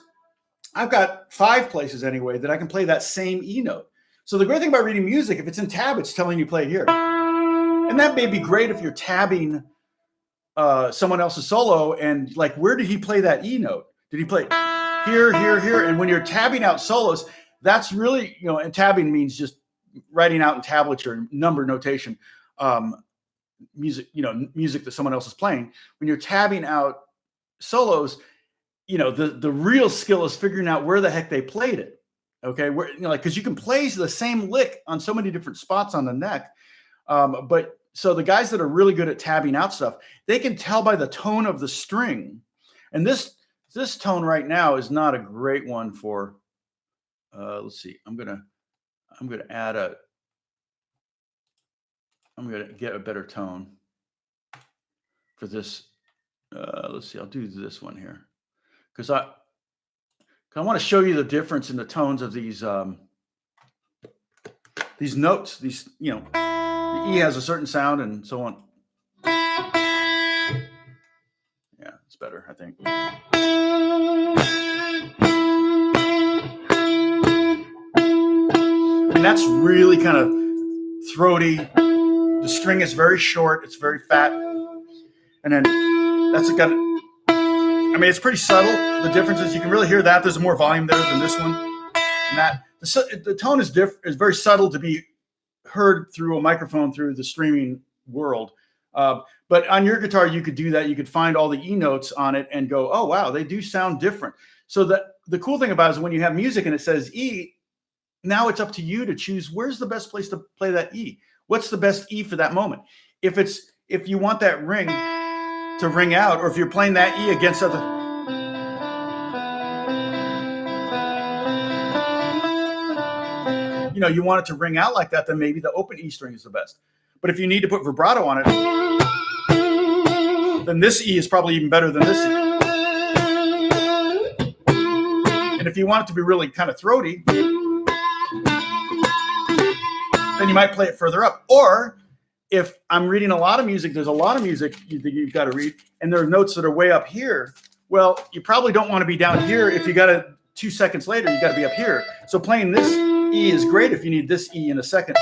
I've got 5 places anyway that I can play that same E note. So the great thing about reading music, if it's in tab, it's telling you play it here. And that may be great if you're tabbing someone else's solo and like, where did he play that E note? Did he play here, here, here? And when you're tabbing out solos, that's really, and tabbing means just writing out in tablature, number notation. Music that someone else is playing. When you're tabbing out solos, the real skill is figuring out where the heck they played it. Okay, because you can play the same lick on so many different spots on the neck. But so the guys that are really good at tabbing out stuff, they can tell by the tone of the string. And this tone right now is not a great one for. Let's see. I'm gonna get a better tone for this. Let's see. I'll do this one here because I want to show you the difference in the tones of these notes. The E has a certain sound and so on. Yeah, it's better, I think. And that's really kind of throaty. The string is very short. It's very fat. And then it's pretty subtle. The difference is you can really hear that. There's more volume there than this one. And the tone is very subtle to be heard through a microphone through the streaming world. But on your guitar, you could do that. You could find all the E notes on it and go, oh, wow, they do sound different. So the cool thing about it is when you have music and it says E, now it's up to you to choose where's the best place to play that E. What's the best E for that moment? If you want that ring to ring out, or if you're playing that E against other, you want it to ring out like that, then maybe the open E string is the best. But if you need to put vibrato on it, then this E is probably even better than this E. And if you want it to be really kind of throaty, then you might play it further up. Or if I'm reading a lot of music, there's a lot of music that you've got to read, and there are notes that are way up here. Well, you probably don't want to be down here. If you got it 2 seconds later, you got to be up here. So playing this E is great if you need this E in a second.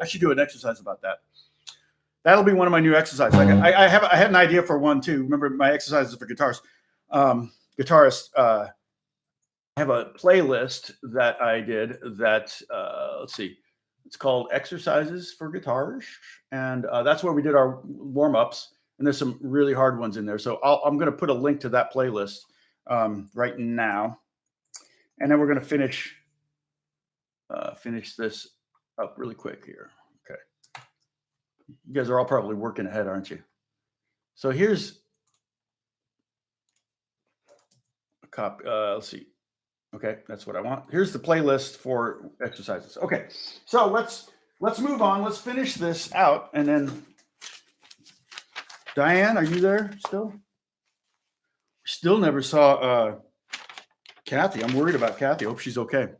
I should do an exercise about that. That'll be one of my new exercises. I had an idea for one too. Remember my exercises for guitarists. I have a playlist that I did that, let's see, it's called Exercises for Guitarists. And that's where we did our warm-ups. And there's some really hard ones in there. So I'm going to put a link to that playlist right now. And then we're going to finish this up really quick here. Okay. You guys are all probably working ahead, aren't you? So here's a copy. Let's see. Okay, that's what I want. Here's the playlist for exercises. Okay, so let's move on. Let's finish this out, and then Diane, are you there still? Still never saw Kathy. I'm worried about Kathy. Hope she's okay.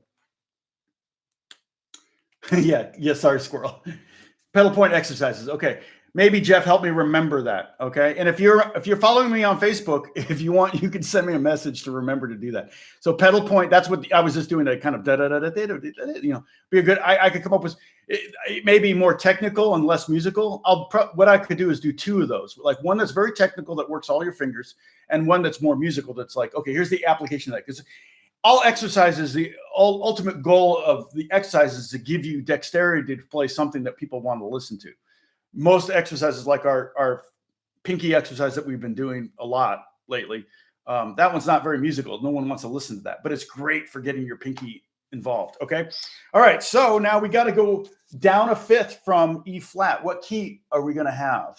Yeah. Sorry, squirrel. Pedal point exercises. Okay. Maybe Jeff, help me remember that. Okay. And if you're following me on Facebook, if you want, you can send me a message to remember to do that. So pedal point, that's what I was just doing, that kind of be a good, I could come up with, it may be more technical and less musical. What I could do is do two of those, like one that's very technical that works all your fingers, and one that's more musical that's like, okay, here's the application of that. Because all exercises, the ultimate goal of the exercise is to give you dexterity to play something that people want to listen to. Most exercises, like our pinky exercise that we've been doing a lot lately, that one's not very musical. No one wants to listen to that, but it's great for getting your pinky involved. Okay. All right. So now we got to go down a fifth from E flat. What key are we going to have?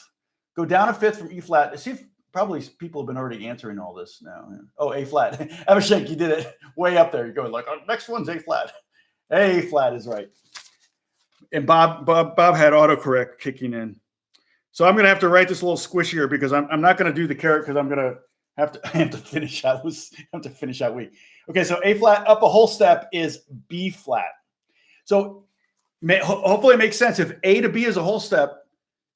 Go down a fifth from E flat. See if probably people have been already answering all this now. Oh, A flat. Abhishek, you did it way up there. You're going like, oh, next one's A flat. A flat is right. And Bob had autocorrect kicking in. So I'm going to have to write this a little squishier because I'm not going to do the carrot because I'm going to I have to finish out. Week. Okay, so A flat up a whole step is B flat. So hopefully it makes sense. If A to B is a whole step,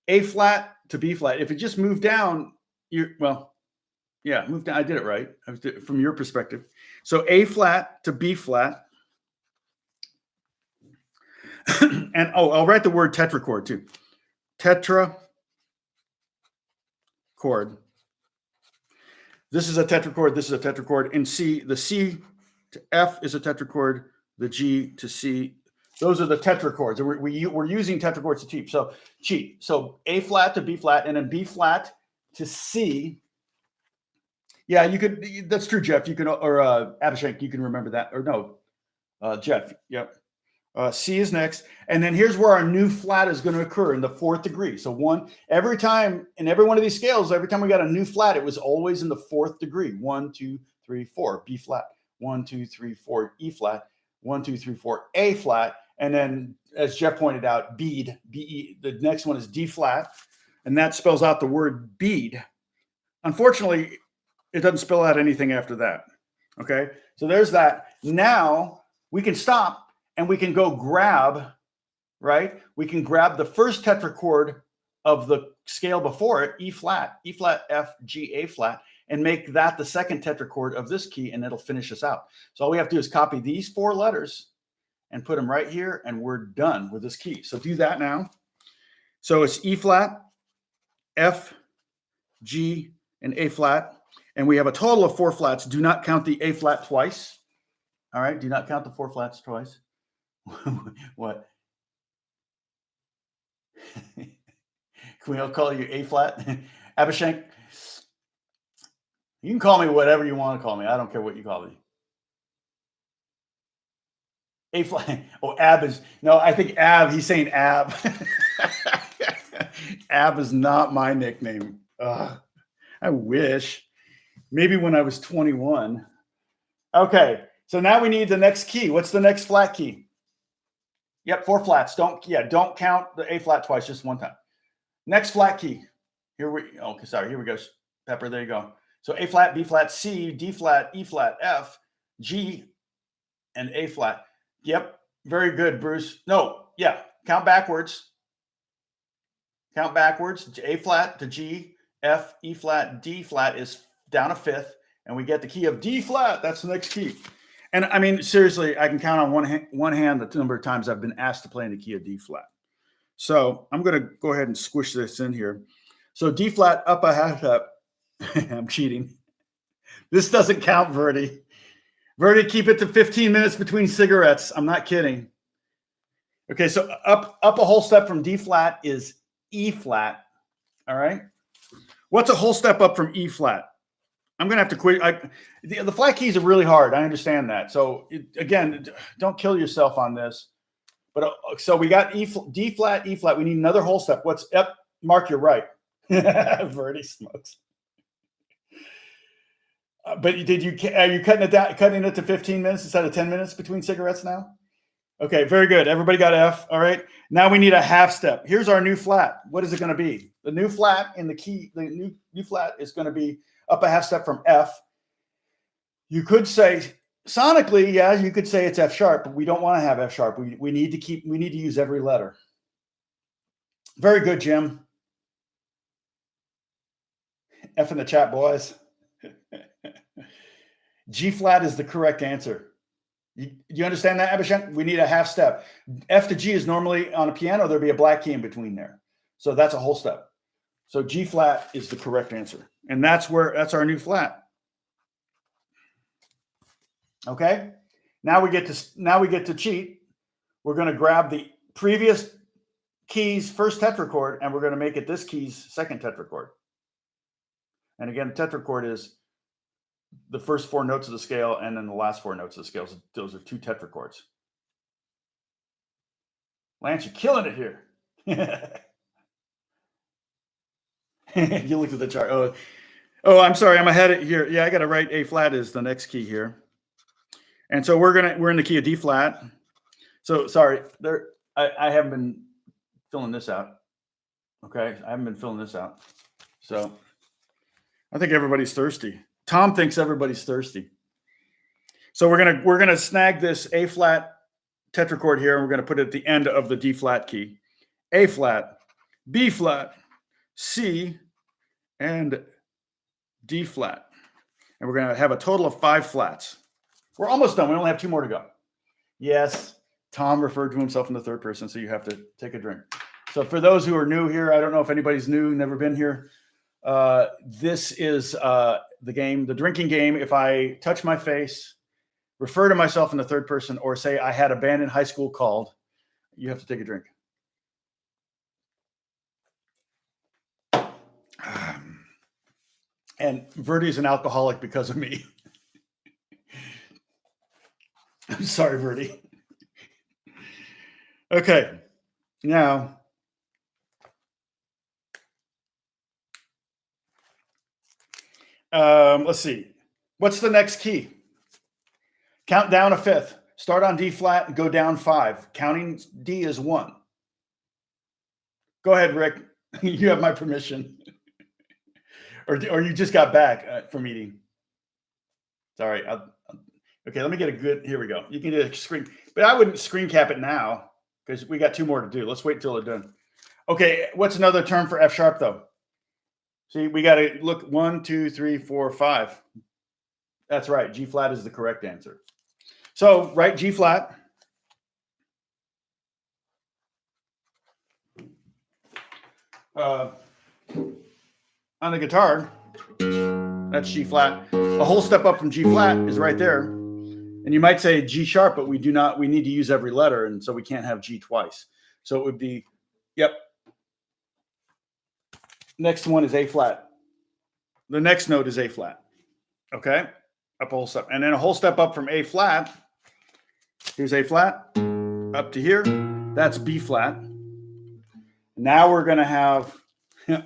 A flat to B flat. If it just moved down, move down. I did it right from your perspective. So A flat to B flat. And I'll write the word tetrachord too. Tetrachord. This is a tetrachord. This is a tetrachord. And C, the C to F is a tetrachord. The G to C, those are the tetrachords. We're using tetrachords to cheat. So A flat to B flat, and then B flat to C. Yeah, you could. That's true, Jeff. You can, or Abhishek, you can remember that. Or no, Jeff. Yep. C is next. And then here's where our new flat is going to occur in the fourth degree. So every time in every one of these scales, every time we got a new flat, it was always in the fourth degree. 1, 2, 3, 4, B flat. 1, 2, 3, 4, E flat. 1, 2, 3, 4, A flat. And then, as Jeff pointed out, bead, B-E. The next one is D flat. And that spells out the word bead. Unfortunately, it doesn't spell out anything after that. Okay. So there's that. Now we can stop. And we can go grab, right? We can grab the first tetrachord of the scale before it, E flat, F, G, A flat, and make that the second tetrachord of this key, and it'll finish us out. So all we have to do is copy these 4 letters and put them right here, and we're done with this key. So do that now. So it's E flat, F, G, and A flat. And we have a total of 4 flats. Do not count the A flat twice. All right, do not count the 4 flats twice. What? Can we all call you A flat? Abhishek, you can call me whatever you want to call me. I don't care what you call me. A flat. Oh, Ab is, no, I think Ab, he's saying Ab. Ab is not my nickname. I wish. Maybe when I was 21. Okay, so now we need the next key. What's the next flat key? Yep, 4 flats. Don't count the A flat twice, just one time. Next flat key. Here we go. Pepper, there you go. So A flat, B flat, C, D flat, E flat, F, G, and A flat. Yep, very good, Bruce. No, yeah, count backwards. A flat to G, F, E flat, D flat is down a fifth, and we get the key of D flat. That's the next key. And I mean, seriously, I can count on one hand the number of times I've been asked to play in the key of D flat. So I'm going to go ahead and squish this in here. So D flat up a half up. I'm cheating. This doesn't count, Verdi. Verdi, keep it to 15 minutes between cigarettes. I'm not kidding. Okay, so up a whole step from D flat is E flat. All right. What's a whole step up from E flat? I'm going to have to quit. The flat keys are really hard. I understand that. So again, don't kill yourself on this. But so we got D flat, E flat. We need another whole step. What's up? Mark, you're right. Verdi smokes. But are you cutting it to 15 minutes instead of 10 minutes between cigarettes now? Okay, very good. Everybody got F. All right. Now we need a half step. Here's our new flat. What is it going to be? The new flat in the key, the new flat is going to be up a half step from F. You could say sonically, yeah, you could say it's F sharp, but we don't want to have F sharp. We need to use every letter. Very good, Jim. F in the chat, boys. G flat is the correct answer. You understand that, Abhishek? We need a half step. F to G is normally on a piano, there'll be a black key in between there. So that's a whole step. So G flat is the correct answer. And that's our new flat. Okay. Now we get to cheat. We're going to grab the previous key's first tetrachord and we're going to make it this key's second tetrachord. And again, tetrachord is the first 4 notes of the scale and then the last 4 notes of the scale. So those are 2 tetrachords. Lance, you're killing it here. You looked at the chart. Oh, I'm sorry. I'm ahead of here. Yeah, I got to write A flat is the next key here. And so we're in the key of D flat. So sorry, I haven't been filling this out. Okay, I haven't been filling this out. So I think everybody's thirsty. Tom thinks everybody's thirsty. So we're gonna snag this A flat tetrachord here, and we're gonna put it at the end of the D flat key. A flat, B flat, C, and D flat. And we're gonna have a total of 5 flats. We're almost done. We only have 2 more to go. Yes, Tom referred to himself in the third person, so you have to take a drink. So for those who are new here, I don't know if anybody's new, never been here. This is the game, the drinking game. If I touch my face, refer to myself in the third person, or say I had a band in high school called, you have to take a drink. And Verdi's an alcoholic because of me. I'm sorry, Verdi. Okay, now let's see. What's the next key? Count down a fifth. Start on D flat and go down 5. Counting D is 1. Go ahead, Rick. You have my permission. Or you just got back from eating. Sorry. Okay, let me get a good. Here we go. You can do a screen, but I wouldn't screen cap it now because we got 2 more to do. Let's wait until they're done. Okay, what's another term for F sharp though? See, we got to look 1, 2, 3, 4, 5. That's right. G flat is the correct answer. So write G flat. On the guitar, that's G flat. A whole step up from G flat is right there. And you might say G sharp, but we need to use every letter. And so we can't have G twice. So it would be, yep. Next one is A flat. The next note is A flat. Okay. Up a whole step. And then a whole step up from A flat. Here's A flat. Up to here. That's B flat. Now we're going to have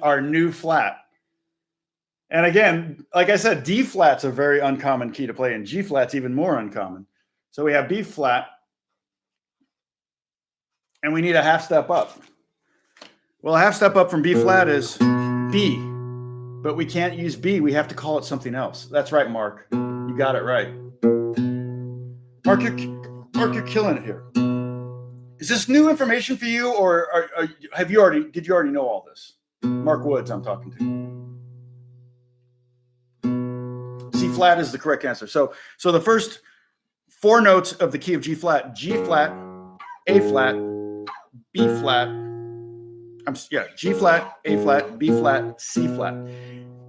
our new flat. And again, like I said, D flat's a very uncommon key to play, and G flat's even more uncommon. So we have B flat, and we need a half step up. Well, a half step up from B flat is B, but we can't use B. We have to call it something else. That's right, Mark. You got it right. Mark, you're killing it here. Is this new information for you, or did you already know all this? Mark Woods, I'm talking to. C flat is the correct answer. So the first 4 notes of the key of G flat, G flat, A flat, B flat. G flat, A flat, B flat, C flat.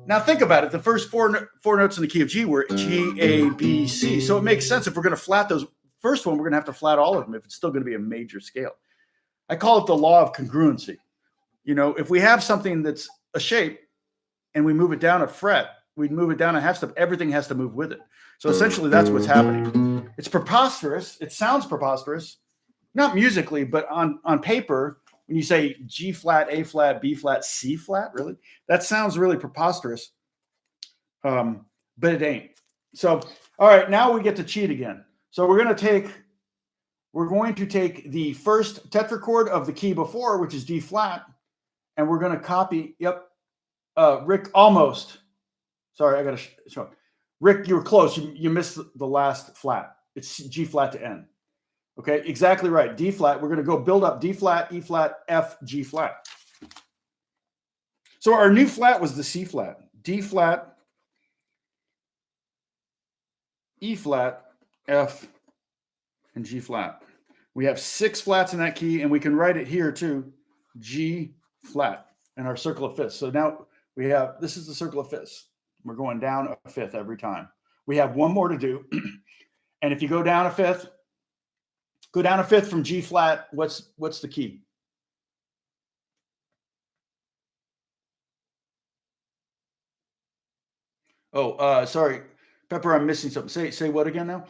Now think about it. The first four notes in the key of G were G, A, B, C. So it makes sense if we're going to flat those first one, we're going to have to flat all of them if it's still going to be a major scale. I call it the law of congruency. You know, if we have something that's a shape and we move it down a fret, we'd move it down a half step, everything has to move with it. So essentially that's what's happening. It's preposterous. It sounds preposterous, not musically, but on paper, when you say G flat, A flat, B flat, C flat, really, that sounds really preposterous. But it ain't. So, all right, now we get to cheat again. So we're going to take the first tetrachord of the key before, which is D flat, and we're going to copy, Rick, almost. Sorry, I got to show. Rick, you were close. You missed the last flat. It's G flat to N. Okay, exactly right. D flat. We're going to go build up D flat, E flat, F, G flat. So our new flat was the C flat. D flat, E flat, F, and G flat. We have 6 flats in that key, and we can write it here too, G flat, and our circle of fifths. So now we have, this is the circle of fifths. We're going down a fifth every time. We have one more to do. And if you go down a fifth from G flat, what's the key? Oh, sorry, Pepper, I'm missing something. Say what again now?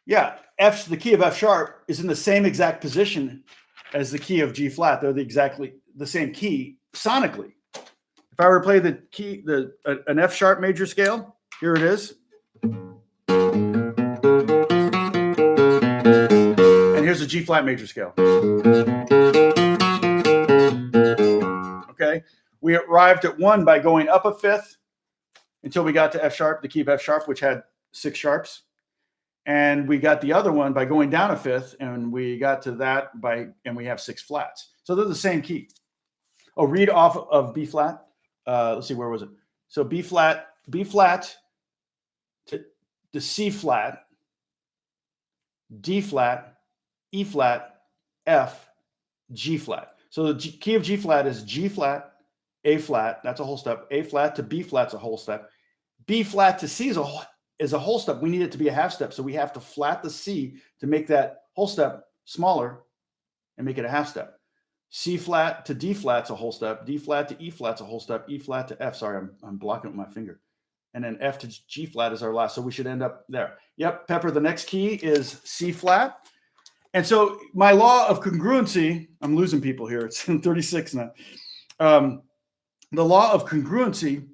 Yeah, the key of F sharp is in the same exact position as the key of G flat. They're exactly the same key sonically. If I were to play the key, an F sharp major scale, here it is. And here's a G flat major scale. Okay, we arrived at 1 by going up a fifth until we got to F sharp, the key of F sharp, which had 6 sharps. And we got the other one by going down a fifth, and we got to that and we have 6 flats. So they're the same key. Oh, read off of B flat. Let's see, where was it? So B flat to C flat, D flat, E flat, F, G flat. So the key of G flat is G flat, A flat, that's a whole step. A flat to B flat's a whole step. B flat to C is a whole step. We need it to be a half step. So we have to flat the C to make that whole step smaller and make it a half step. C flat to D flat's a whole step. D flat to E flat's a whole step. E flat to F. Sorry, I'm blocking it with my finger. And then F to G flat is our last. So we should end up there. Yep, Pepper, the next key is C flat. And so my law of congruency, I'm losing people here. It's in 36 now. The law of congruency,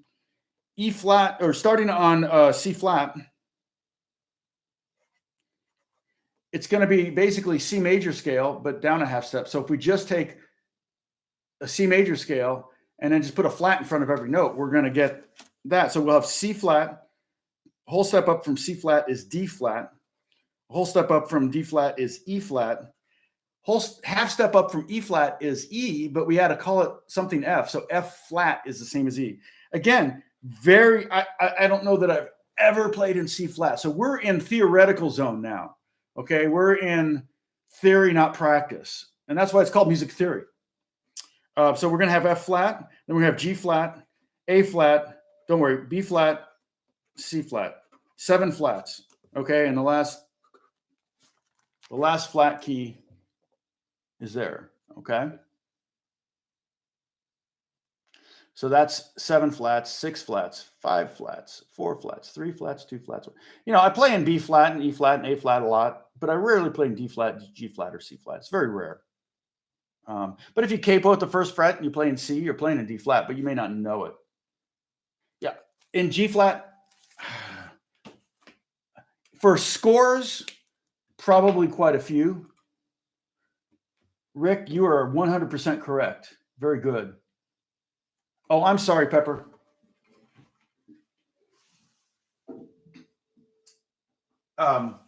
E flat, or starting on C flat, it's going to be basically C major scale, but down a half step. So if we just take a C major scale and then just put a flat in front of every note, we're going to get that. So we'll have C flat. Whole step up from C flat is D flat. Whole step up from D flat is E flat. Whole half step up from E flat is E, but we had to call it something F. So F flat is the same as E. Again, I don't know that I've ever played in C flat. So we're in theoretical zone now. Okay, we're in theory, not practice. And that's why it's called music theory. So we're going to have F flat, then we're going to have G flat, A flat, don't worry, B flat, C flat. 7 flats. Okay, and the last flat key is there. Okay. So that's 7 flats, 6 flats, 5 flats, 4 flats, 3 flats, 2 flats. You know, I play in B flat and E flat and A flat a lot, but I rarely play in D flat, G flat, or C flat. It's very rare. But if you capo at the first fret and you play in C, you're playing in D flat, but you may not know it. Yeah. In G flat, for scores, probably quite a few. Rick, you are 100% correct. Very good. Oh, I'm sorry, Pepper. But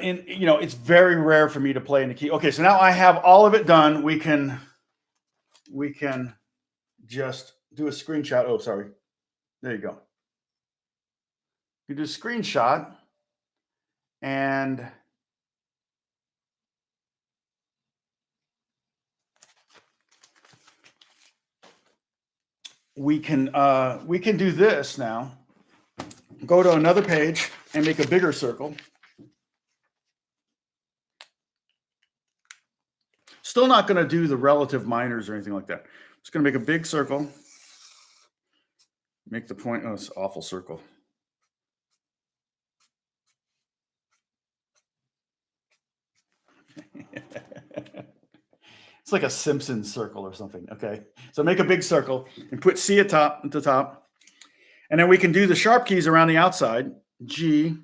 it's very rare for me to play in the key. Okay, so now I have all of it done. We can just do a screenshot. Oh, sorry. There you go. You do a screenshot and we can do this now. Go to another page and make a bigger circle. still not going to do the relative minors or anything like that. I'm just going to make a big circle. Make the point. Oh, it's an awful circle. It's like a Simpsons circle or something. Okay. So make a big circle and put C at the top. And then we can do the sharp keys around the outside. G,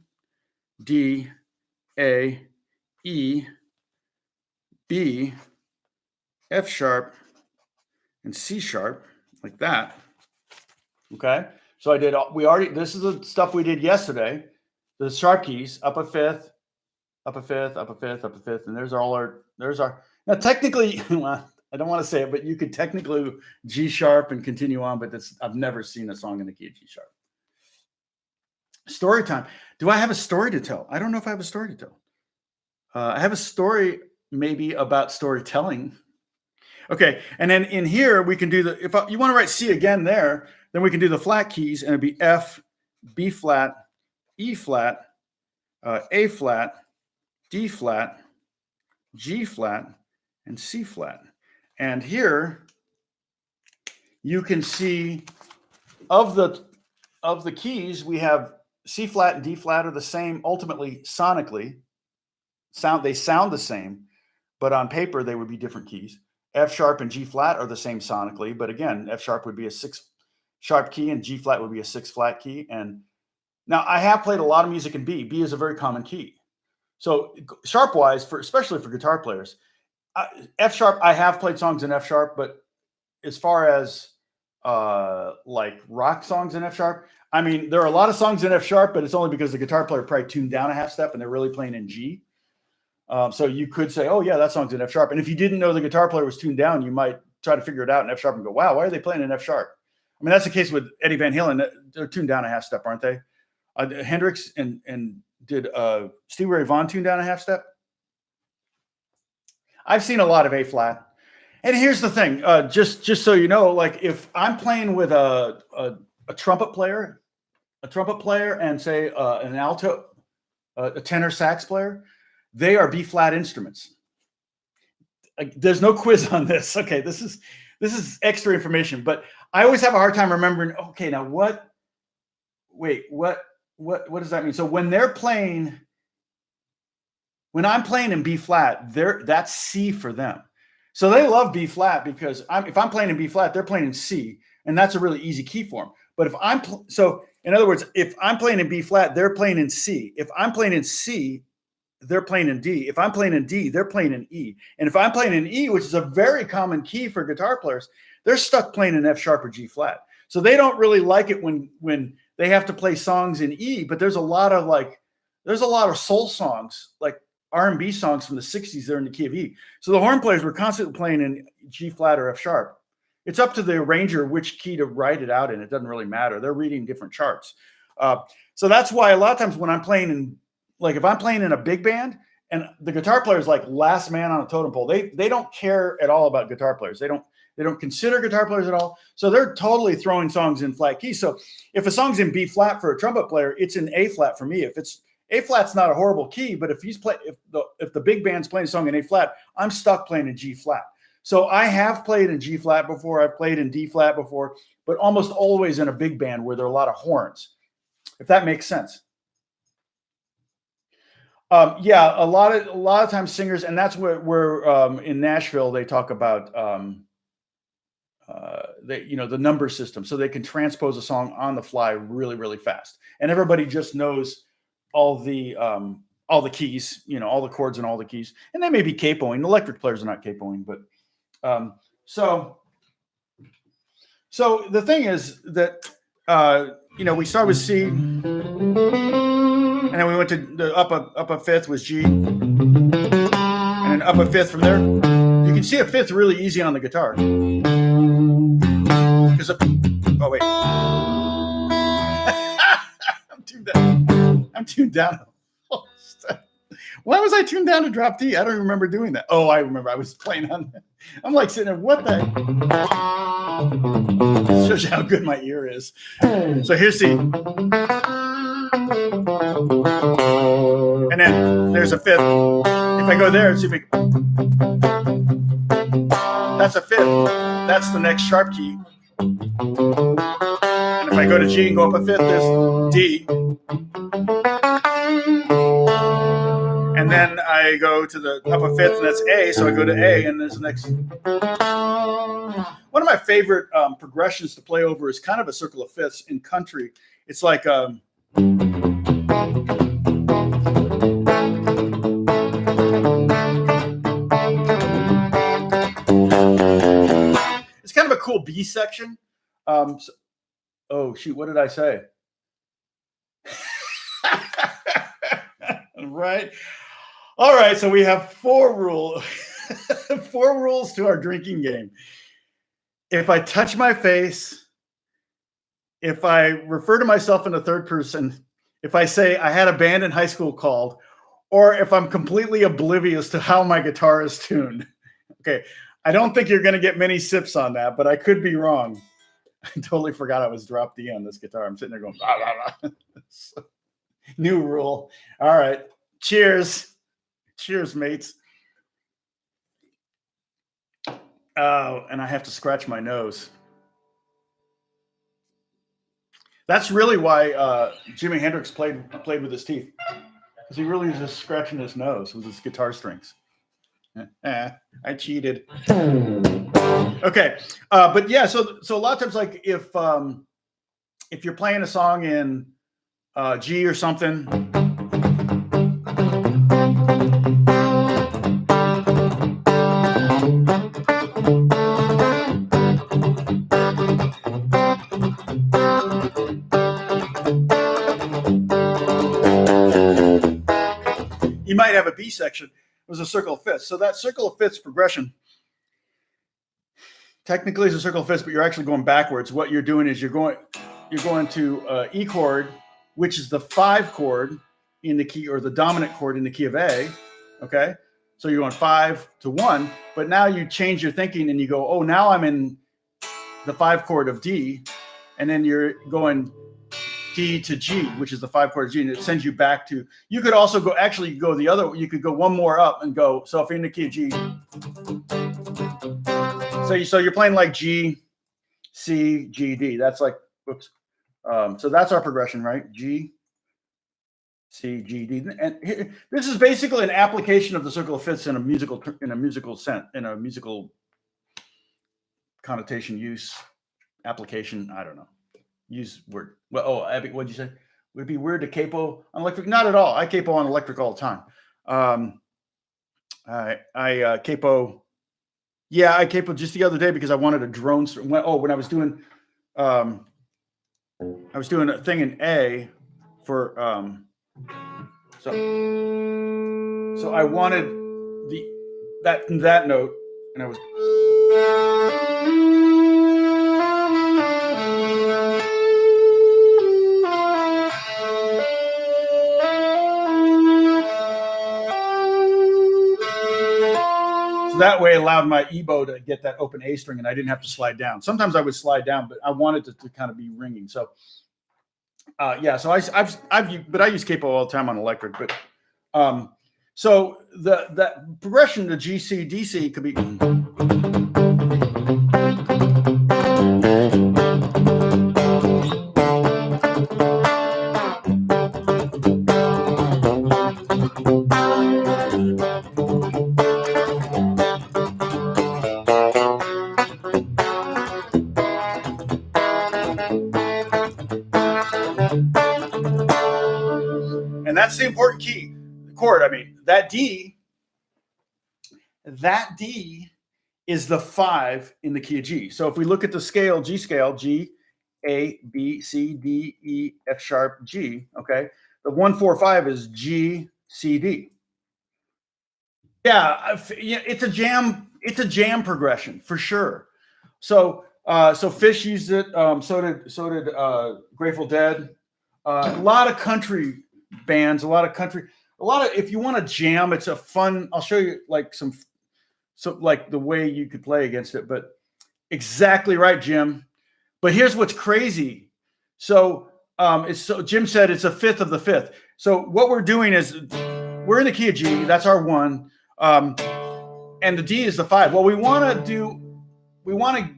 D, A, E, B, F sharp, and C sharp, like that. Okay. So this is the stuff we did yesterday. The sharp keys, up a fifth, up a fifth, up a fifth, up a fifth. And there's our, now technically, well, I don't want to say it, but you could technically G sharp and continue on, but I've never seen a song in the key of G sharp. Story time. Do I have a story to tell? I don't know if I have a story to tell. I have a story maybe about storytelling. Okay. And then in here, we can do if you want to write C again there, then we can do the flat keys, and it'd be F, B flat, E flat, A flat, D flat, G flat, and C flat. And here you can see of the keys, we have C flat and D flat are the same ultimately sonically. They sound the same, but on paper they would be different keys. F sharp and G flat are the same sonically, but again, F sharp would be a 6 sharp key and G flat would be a 6 flat key. And now I have played a lot of music in B. B is a very common key. So sharp wise, especially for guitar players, F sharp, I have played songs in F sharp, but as far as like rock songs in F sharp, I mean, there are a lot of songs in F sharp, but it's only because the guitar player probably tuned down a half step and they're really playing in G. So you could say, oh yeah, that song's in F sharp. And if you didn't know the guitar player was tuned down, you might try to figure it out in F sharp and go, wow, why are they playing in F sharp? I mean, that's the case with Eddie Van Halen. They're tuned down a half step, aren't they? Hendrix and did Stevie Ray Vaughan tune down a half step? I've seen a lot of A flat. And here's the thing, just so you know, like if I'm playing with a trumpet player, and say an alto, a tenor sax player, they are B flat instruments. There's no quiz on this. Okay, this is extra information, but I always have a hard time remembering. Okay, now what does that mean? So when I'm playing in B flat, that's C for them. So they love B flat because if I'm playing in B flat, they're playing in C, and that's a really easy key for them. But in other words, if I'm playing in B flat, they're playing in C. If I'm playing in C, they're playing in D. If I'm playing in D, they're playing in E. And if I'm playing in E, which is a very common key for guitar players, they're stuck playing in F sharp or G flat. So they don't really like it when they have to play songs in E. But there's a lot of soul songs, like R&B songs from the 60s. They're in the key of E. So the horn players were constantly playing in G flat or F sharp. It's up to the arranger which key to write it out in. It doesn't really matter. They're reading different charts. So that's why a lot of times when I'm playing if I'm playing in a big band and the guitar player is like last man on a totem pole, they don't care at all about guitar players. They don't consider guitar players at all. So they're totally throwing songs in flat keys. So if a song's in B flat for a trumpet player, it's in A flat for me. If it's A flat's not a horrible key, but if the big band's playing a song in A flat, I'm stuck playing in G flat. So I have played in G flat before. I've played in D flat before, but almost always in a big band where there are a lot of horns, if that makes sense. Yeah, a lot of times singers, and that's where in Nashville they talk about the number system, so they can transpose a song on the fly really, really fast, and everybody just knows all the keys, all the chords and all the keys, and they may be capoing. Electric players are not capoing, but so the thing is that we start with C. And then we went to the up a fifth was G, and then up a fifth from there. You can see a fifth really easy on the guitar. Wait, I'm tuned down. Why was I tuned down to drop D? I don't remember doing that. Oh, I remember. I was playing on that. I'm like sitting there. What the? It shows you how good my ear is. So here's C. And then there's a fifth. If I go there, see if that's a fifth. That's the next sharp key. And if I go to G and go up a fifth, there's D. And then I go to the up a fifth, and that's A. So I go to A, and there's the next. One of my favorite progressions to play over is kind of a circle of fifths in country. It's like it's kind of a cool B section. Oh shoot, what did I say? Right. All right, so we have 4 rules. 4 rules to our drinking game. If I touch my face, if I refer to myself in the third person, if I say I had a band in high school called, or if I'm completely oblivious to how my guitar is tuned. Okay, I don't think you're going to get many sips on that, but I could be wrong. I totally forgot I was drop D on this guitar. I'm sitting there going, blah, blah, blah. New rule. All right. Cheers. Cheers, mates. Oh, and I have to scratch my nose. That's really why Jimi Hendrix played with his teeth, because he really was just scratching his nose with his guitar strings. I cheated. Okay, but yeah, so a lot of times, like if you're playing a song in G or something. You might have a B section. It was a circle of fifths. So that circle of fifths progression technically is a circle of fifths, but you're actually going backwards. What you're doing is you're going to E chord, which is the 5 chord in the key, or the dominant chord in the key of A. Okay, so you're going 5 to 1, but now you change your thinking and you go, oh, now I'm in the 5 chord of D, and then you're going D to G, which is the 5 chord of G, and it sends you back to. You could also go. Actually, you go the other. You could go one more up and go. So if you're in the key of G, so you're playing like G, C, G, D. That's like, oops. So that's our progression, right? G, C, G, D, and here, this is basically an application of the circle of fifths in a musical sense, in a musical connotation, use, application. I don't know. Use word. Well, oh, Abby, what'd you say? Would it be weird to capo on electric? Not at all. I capo on electric all the time. I capo. Yeah, I capo just the other day because I wanted a drone. When I was doing, a thing in A for so I wanted that note, and I was. That way allowed my ebow to get that open A string, and I didn't have to slide down. Sometimes I would slide down, but I wanted it to kind of be ringing. So, yeah. So but I use capo all the time on electric. But so that progression to G C D C could be. And that's the important key chord. I mean, that D is the 5 in the key of G. So if we look at the scale, G scale, G, A, B, C, D, E, F sharp, G. Okay, the 1, 4, 5 is G, C, D. Yeah, it's a jam. It's a jam progression for sure. So Fish used it. So did Grateful Dead. A lot of country bands, if you want to jam, it's a fun. I'll show you like like the way you could play against it. But exactly right, Jim. But here's what's crazy. So Jim said it's a fifth of the fifth. So what we're doing is we're in the key of G. That's our 1. And the D is the 5. What we want to do we want to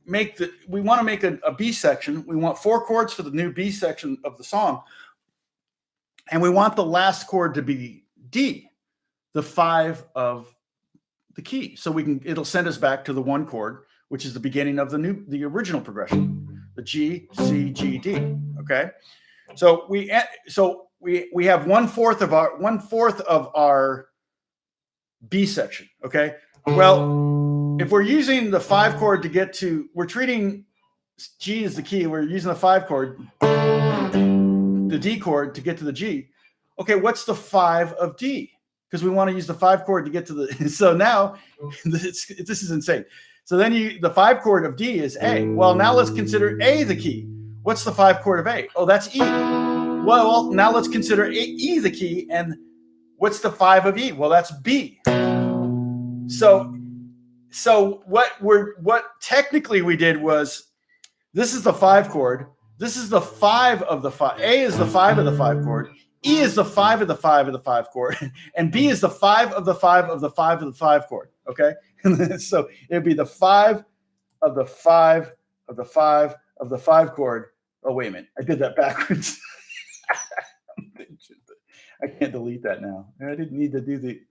make a B section. We want 4 chords for the new B section of the song, and we want the last chord to be D, the 5 of the key. So it'll send us back to the 1 chord, which is the beginning of the original progression, the G, C, G, D. Okay, so we have 1/4 of our B section. Okay, well, if we're using the 5 chord to get to, we're treating G as the key. We're using the 5 chord, the D chord to get to the G. Okay, what's the 5 of D? Because we want to use the 5 chord to get to the. So now, this is insane. So then the 5 chord of D is A. Well, now let's consider A the key. What's the 5 chord of A? Oh, that's E. Well, now let's consider E the key, and what's the 5 of E? Well, that's B. So what technically we did was, this is the 5 chord. This is the 5 of the 5. A is the 5 of the 5 chord. E is the 5 of the 5 of the 5 chord, and B is the 5 of the 5 of the 5 of the 5 chord. Okay, so it'd be the 5 of the 5 of the 5 of the 5 chord. Oh, wait a minute, I did that backwards. I can't delete that now. I didn't need to do the.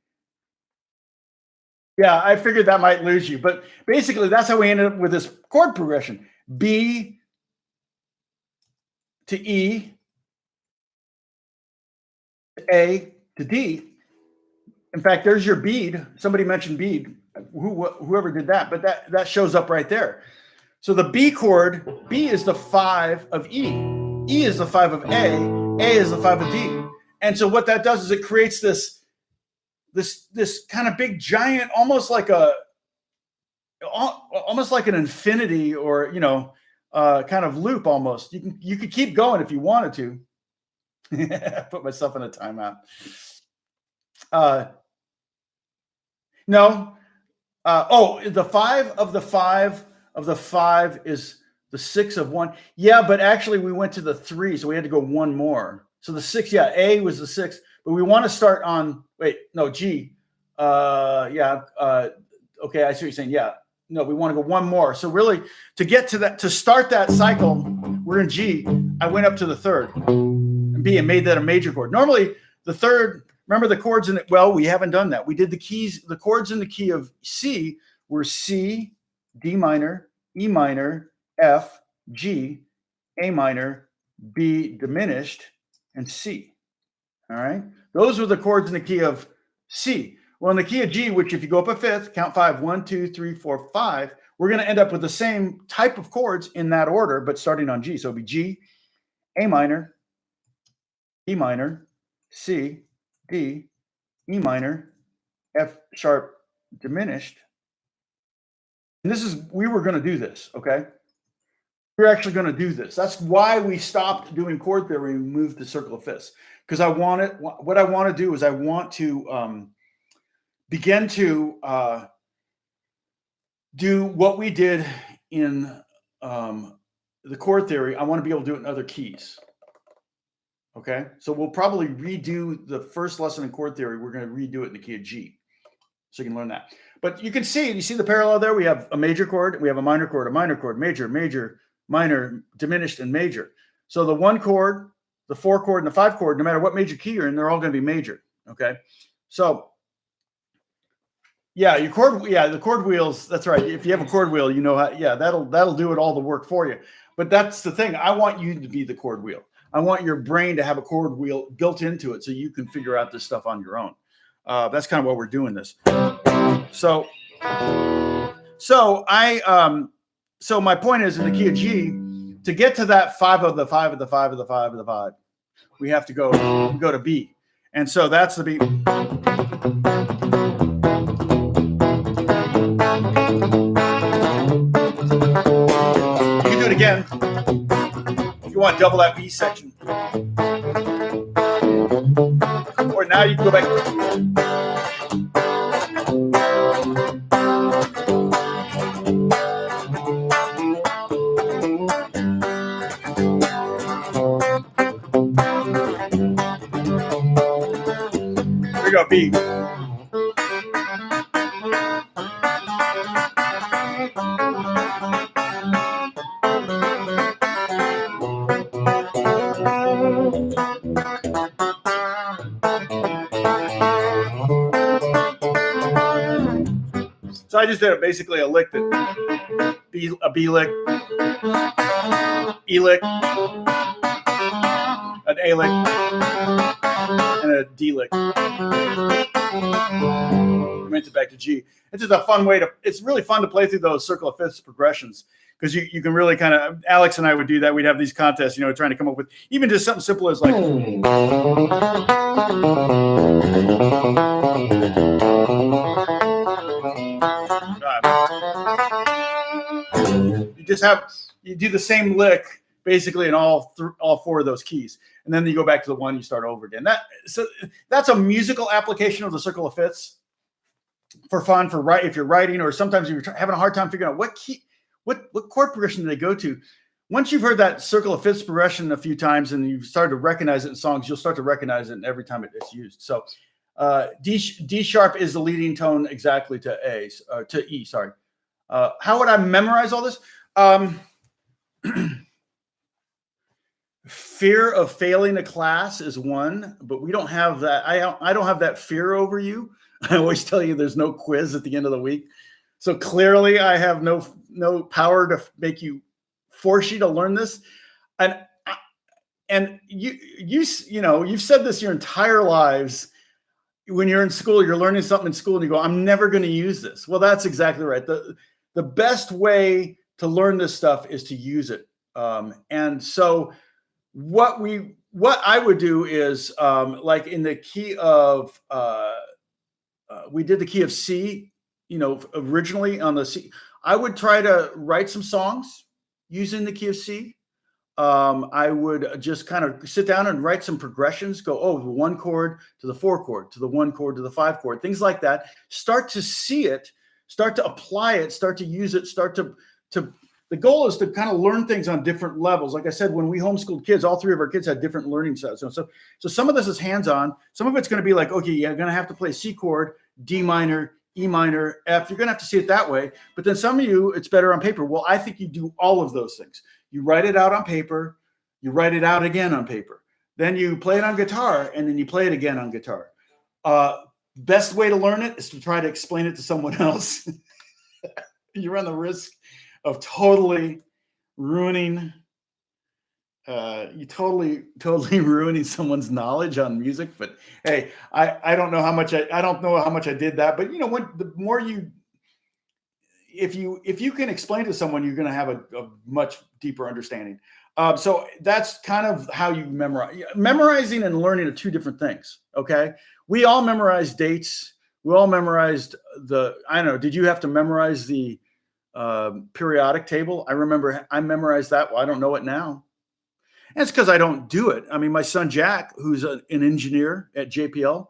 Yeah, I figured that might lose you, but basically that's how we ended up with this chord progression: B to E, A to D. In fact, there's your bead. Somebody mentioned bead. Whoever did that, but that shows up right there. So the B chord, B is the 5 of E. E is the 5 of A is the 5 of D. And so what that does is it creates this kind of big giant, almost like an infinity, or kind of loop almost. You could keep going if you wanted to. Put myself in a timeout. No. The 5 of the 5 of the 5 is the 6 of 1. Yeah, but actually we went to the 3, so we had to go one more. So the 6, yeah, A was the 6, but we want to start on, G. Okay, I see what you're saying. Yeah. No, we want to go one more. So really, to get to that, to start that cycle, we're in G. I went up to the 3rd and B and made that a major chord. Normally, the 3rd, remember the chords in it? Well, we haven't done that. We did the chords in the key of C were C, D minor, E minor, F, G, A minor, B diminished, and C. All right. Those were the chords in the key of C. Well, in the key of G, which if you go up a 5th, count 5, 1, 2, 3, 4, 5, we're going to end up with the same type of chords in that order, but starting on G. So it'll be G, A minor, E minor, C, D, E minor, F sharp diminished. And we were going to do this, okay? We're actually going to do this. That's why we stopped doing chord theory and moved to circle of fifths. Because what I want to do is I want to begin to do what we did in the chord theory. I want to be able to do it in other keys. Okay, so we'll probably redo the first lesson in chord theory. We're going to redo it in the key of G, so you can learn that. But you see the parallel there. We have a major chord, we have a minor chord, major, major, minor, diminished, and major. So the 1 chord, the 4 chord, and the 5 chord, no matter what major key you're in, they're all going to be major. Okay, so yeah, the chord wheels. That's right. If you have a chord wheel, you know how. Yeah, that'll do it all the work for you. But that's the thing. I want you to be the chord wheel. I want your brain to have a chord wheel built into it so you can figure out this stuff on your own. That's kind of what we're doing this. So my point is, in the key of G, to get to that 5 of the 5 of the 5 of the 5 of the 5, we have to go to B. And so that's the B. You can do it again. You want to double that B section. Or now you can go back. Here we go, B. I just did basically a lick that a B lick, E lick, an A lick, and a D lick. Went it back to G. It's just a fun way to. It's really fun to play through those circle of fifths progressions because you can really kind of. Alex and I would do that. We'd have these contests, trying to come up with even just something simple as like. You do the same lick basically in all four of those keys, and then you go back to the one, you start over again. That's a musical application of the circle of fifths for fun, if you're writing, or sometimes you're having a hard time figuring out what chord progression do they go to. Once you've heard that circle of fifths progression a few times and you've started to recognize it in songs, you'll start to recognize it every time it's used. So D sharp is the leading tone exactly to E. Sorry. How would I memorize all this? Fear of failing a class is one, but we don't have that. I don't have that fear over you. I always tell you there's no quiz at the end of the week. So clearly I have no power to force you to learn this. And you've said this your entire lives. When you're in school, you're learning something in school and you go, I'm never going to use this. Well, that's exactly right. The best way to learn this stuff is to use it. And so what I would do is like in the key of, we did the key of C, originally on the C. I would try to write some songs using the key of C. I would just kind of sit down and write some progressions, go, the 1 chord to the 4 chord, to the 1 chord to the 5 chord, things like that. Start to see it, start to apply it, start to use it, the goal is to kind of learn things on different levels. Like I said, when we homeschooled kids, all 3 of our kids had different learning styles. So some of this is hands-on. Some of it's going to be like, okay, you're going to have to play C chord, D minor, E minor, F. You're going to have to see it that way. But then some of you, it's better on paper. Well, I think you do all of those things. You write it out on paper. You write it out again on paper. Then you play it on guitar, and then you play it again on guitar. Best way to learn it is to try to explain it to someone else. You run the risk of totally ruining ruining someone's knowledge on music. But hey, I don't know how much I did that. But the more if you can explain to someone, you're going to have a much deeper understanding. So that's kind of how you memorize. Memorizing and learning are 2 different things. Okay, we all memorized dates. We all memorized did you have to memorize the periodic table? I remember I memorized that. Well, I don't know it now. And it's because I don't do it. I mean, my son Jack, who's an engineer at JPL,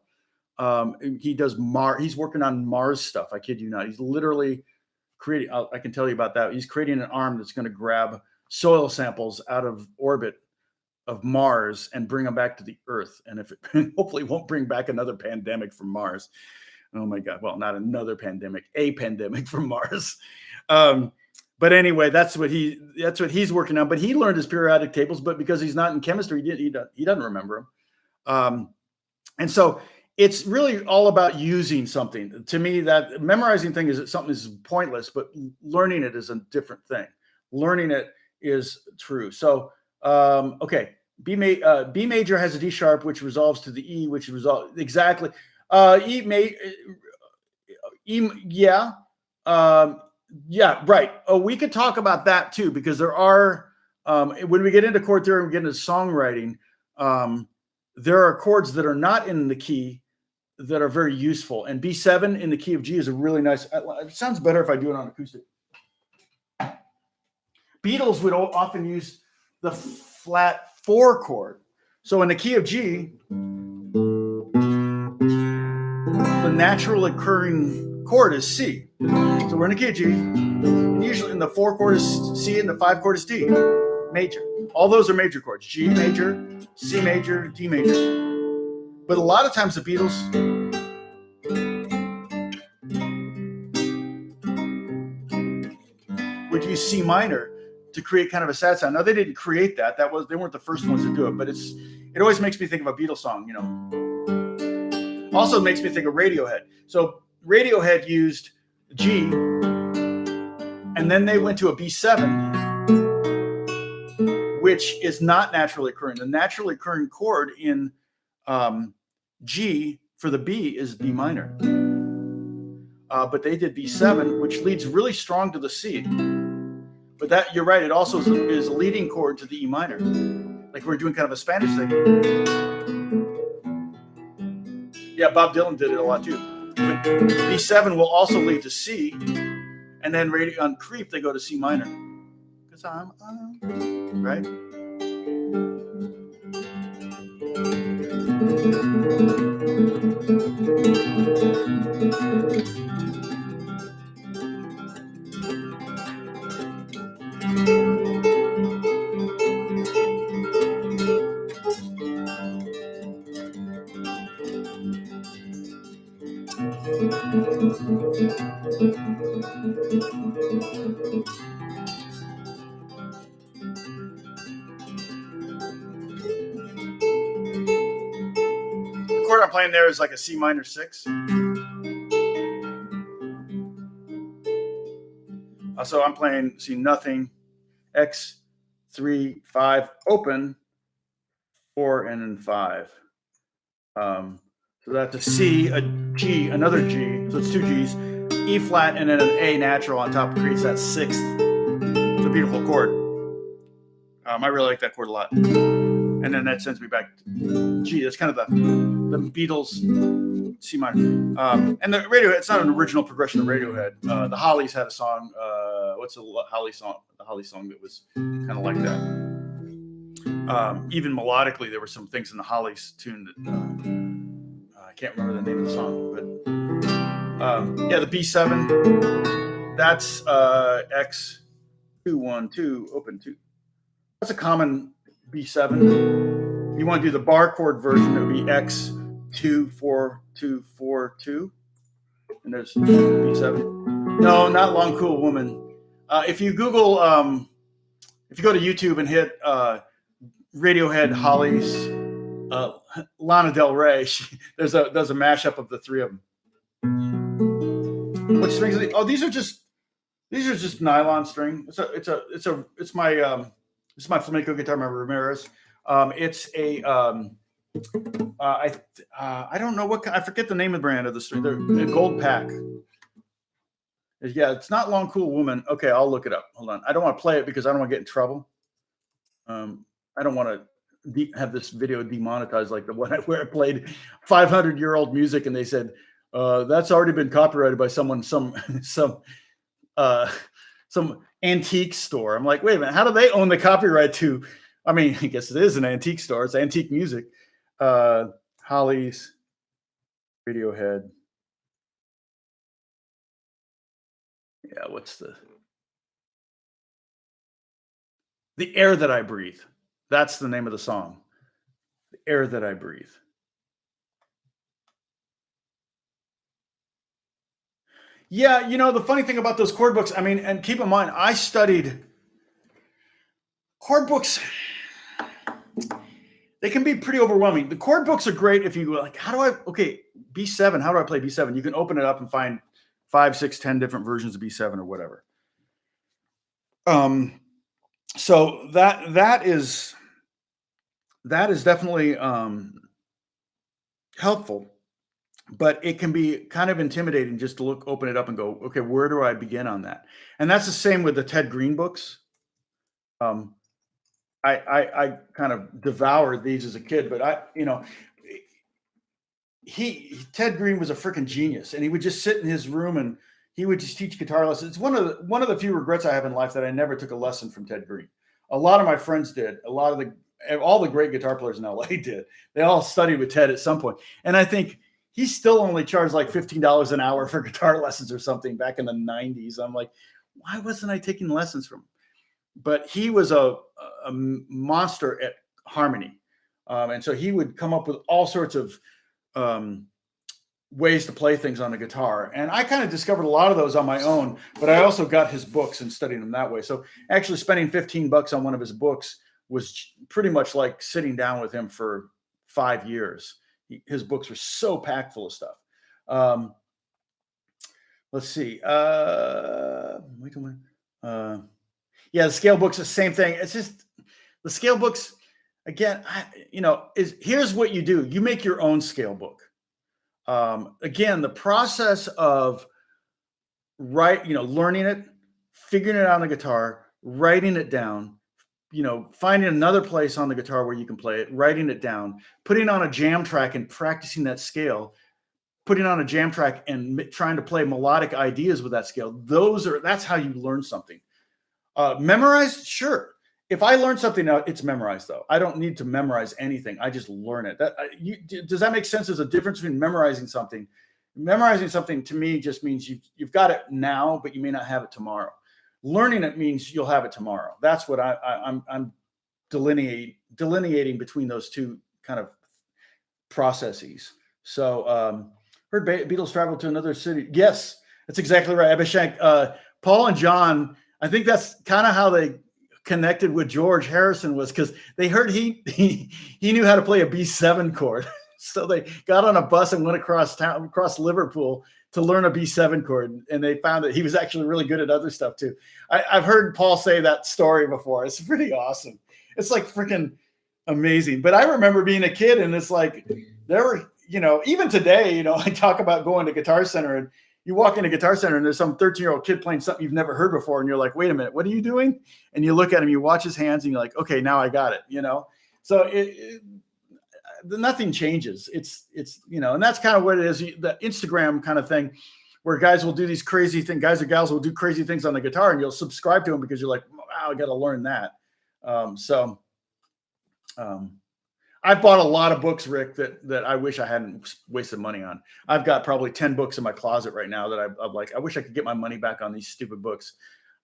he does he's working on Mars stuff. I kid you not. He's literally creating, I can tell you about that. He's creating an arm that's going to grab soil samples out of orbit of Mars and bring them back to the Earth. And hopefully won't bring back another pandemic from Mars. Oh my God. Well, not another pandemic, a pandemic from Mars. But anyway, that's what he's working on. But he learned his periodic tables, but because he's not in chemistry, he doesn't remember them. And so it's really all about using something. To me, that memorizing thing is something is pointless, but learning it is a different thing. Learning it is true. So okay, B major has a D sharp, which resolves to the E, which resolves exactly. Yeah, right. Oh, we could talk about that too, because there are, when we get into chord theory, we get into songwriting, there are chords that are not in the key that are very useful. And B7 in the key of G is a really nice, it sounds better if I do it on acoustic. Beatles would often use the flat 4 chord. So in the key of G, the natural occurring chord is C. So we're in the key of G, and usually in the 4 chord is C and the 5 chord is D, major. All those are major chords, G major, C major, D major. But a lot of times the Beatles would use C minor to create kind of a sad sound. Now they didn't create that. They weren't the first ones to do it, but it always makes me think of a Beatles song, you know. Also makes me think of Radiohead. So Radiohead used G, and then they went to a B7, which is not naturally occurring. The naturally occurring chord in G for the B is B minor. But they did B7, which leads really strong to the C. But that, you're right, it also is a leading chord to the E minor. Like we're doing kind of a Spanish thing. Yeah, Bob Dylan did it a lot too. But B7 will also lead to C, and then on Creep they go to C minor. Because I'm right. The chord I'm playing there is like a C minor 6. So I'm playing C nothing, X, 3, 5, open, 4, and then 5. So that's a C, a G, another G. So it's two Gs, E flat, and then an A natural on top creates that sixth. It's a beautiful chord. I really like that chord a lot. And then that sends me back to G. That's kind of the Beatles C minor. And the Radiohead, it's not an original progression of Radiohead. The Hollies had a song. What's the Holly song? The Holly song that was kind of like that. Even melodically, there were some things in the Hollies tune that I can't remember the name of the song, but yeah, the B7. That's X 212 open 2. That's a common B7. You want to do the bar chord version, it would be X 24242, and there's B7. No, not Long Cool Woman. If you Google, if you go to YouTube and hit Radiohead Hollies Lana Del Rey, there's a mashup of the three of them. Which strings? These are just nylon string. It's my flamenco guitar, my Ramirez. It's a I don't know what, I forget the name of the brand of the string. They're a gold pack. Yeah, it's not Long Cool Woman. Okay, I'll look it up. Hold on. I don't want to play it because I don't want to get in trouble. I don't want to have this video demonetized like the one where I played 500-year-old music and they said that's already been copyrighted by someone, some antique store. I'm like, wait a minute, how do they own the copyright to? I mean, I guess it is an antique store. It's antique music. Hollies, Radiohead. Yeah, what's the Air That I Breathe. That's the name of the song. The Air That I Breathe. Yeah, the funny thing about those chord books, I mean, and keep in mind, I studied chord books. They can be pretty overwhelming. The chord books are great if you like, B7, how do I play B7? You can open it up and find 5, 6, 10 different versions of B7 or whatever. So that is definitely helpful, but it can be kind of intimidating just to open it up and go, okay, where do I begin on that? And that's the same with the Ted Green books. I kind of devoured these as a kid, but Ted Green was a freaking genius, and he would just sit in his room and he would just teach guitar lessons. It's one of the few regrets I have in life that I never took a lesson from Ted Green. A lot of my friends did. All the great guitar players in LA did. They all studied with Ted at some point. And I think he still only charged like $15 an hour for guitar lessons or something back in the 90s. I'm like, why wasn't I taking lessons from him? But he was a monster at harmony. And so he would come up with all sorts of ways to play things on the guitar. And I kind of discovered a lot of those on my own, but I also got his books and studied them that way. So actually spending $15 on one of his books was pretty much like sitting down with him for 5 years. His books were so packed full of stuff. let's see. Wait a minute. Yeah, the scale book's the same thing. It's just the scale books again. Here's what you do: you make your own scale book. Again, the process of learning it, figuring it out on the guitar, writing it down, finding another place on the guitar where you can play it, writing it down, putting on a jam track and practicing that scale, putting on a jam track and trying to play melodic ideas with that scale. That's how you learn something. Memorize, sure. If I learn something out, it's memorized though. I don't need to memorize anything. I just learn it. Does that make sense? There's a difference between memorizing something. Memorizing something to me just means you've got it now, but you may not have it tomorrow. Learning it means you'll have it tomorrow. That's what I'm delineating between those two kind of processes. So heard Beatles traveled to another city. Yes, that's exactly right. Abhishek, Paul and John, I think that's kind of how they connected with George Harrison, was because they heard he knew how to play a B7 chord. So they got on a bus and went across Liverpool to learn a B7 chord. And they found that he was actually really good at other stuff too. I've heard Paul say that story before. It's pretty awesome. It's like freaking amazing. But I remember being a kid and it's like, there were, even today, I talk about going to Guitar Center, and you walk into Guitar Center and there's some 13-year-old kid playing something you've never heard before. And you're like, wait a minute, what are you doing? And you look at him, you watch his hands and you're like, okay, now I got it, So nothing changes. It's and that's kind of what it is. The Instagram kind of thing where guys will do these crazy things, guys or gals will do crazy things on the guitar and you'll subscribe to them because you're like, wow, I got to learn that. I've bought a lot of books, Rick, that I wish I hadn't wasted money on. I've got probably 10 books in my closet right now that I'm like, I wish I could get my money back on these stupid books.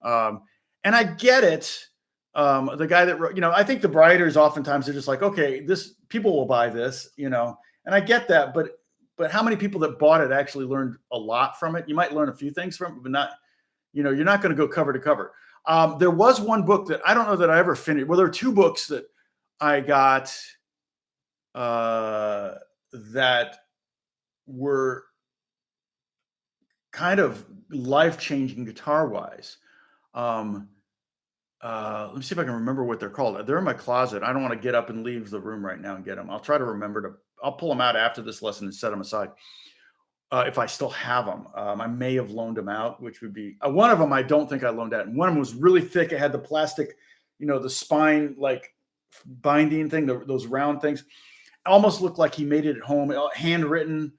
And I get it. The guy that wrote, I think the writers oftentimes are just like, okay, this people will buy this, and I get that, but how many people that bought it actually learned a lot from it? You might learn a few things from it, but not, you're not going to go cover to cover. There was one book that I don't know that I ever finished. Well, there are two books that I got that were kind of life-changing guitar-wise. Let me see if I can remember what they're called. They're in my closet. I don't want to get up and leave the room right now and get them. I'll try to remember I'll pull them out after this lesson and set them aside. If I still have them, I may have loaned them out, which would be one of them. I don't think I loaned out. And one of them was really thick. It had the plastic, the spine, like binding thing, those round things. Almost looked like he made it at home, handwritten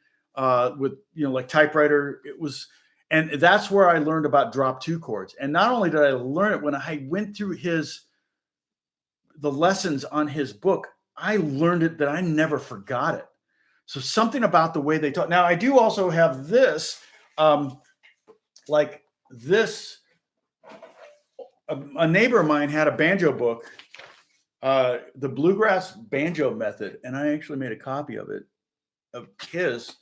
with, like typewriter. It was, and that's where I learned about drop two chords. And not only did I learn it, when I went through the lessons on his book, I learned it that I never forgot it. So something about the way they taught. Now I do also have this, like this, a neighbor of mine had a banjo book, the Bluegrass Banjo Method. And I actually made a copy of it, of his,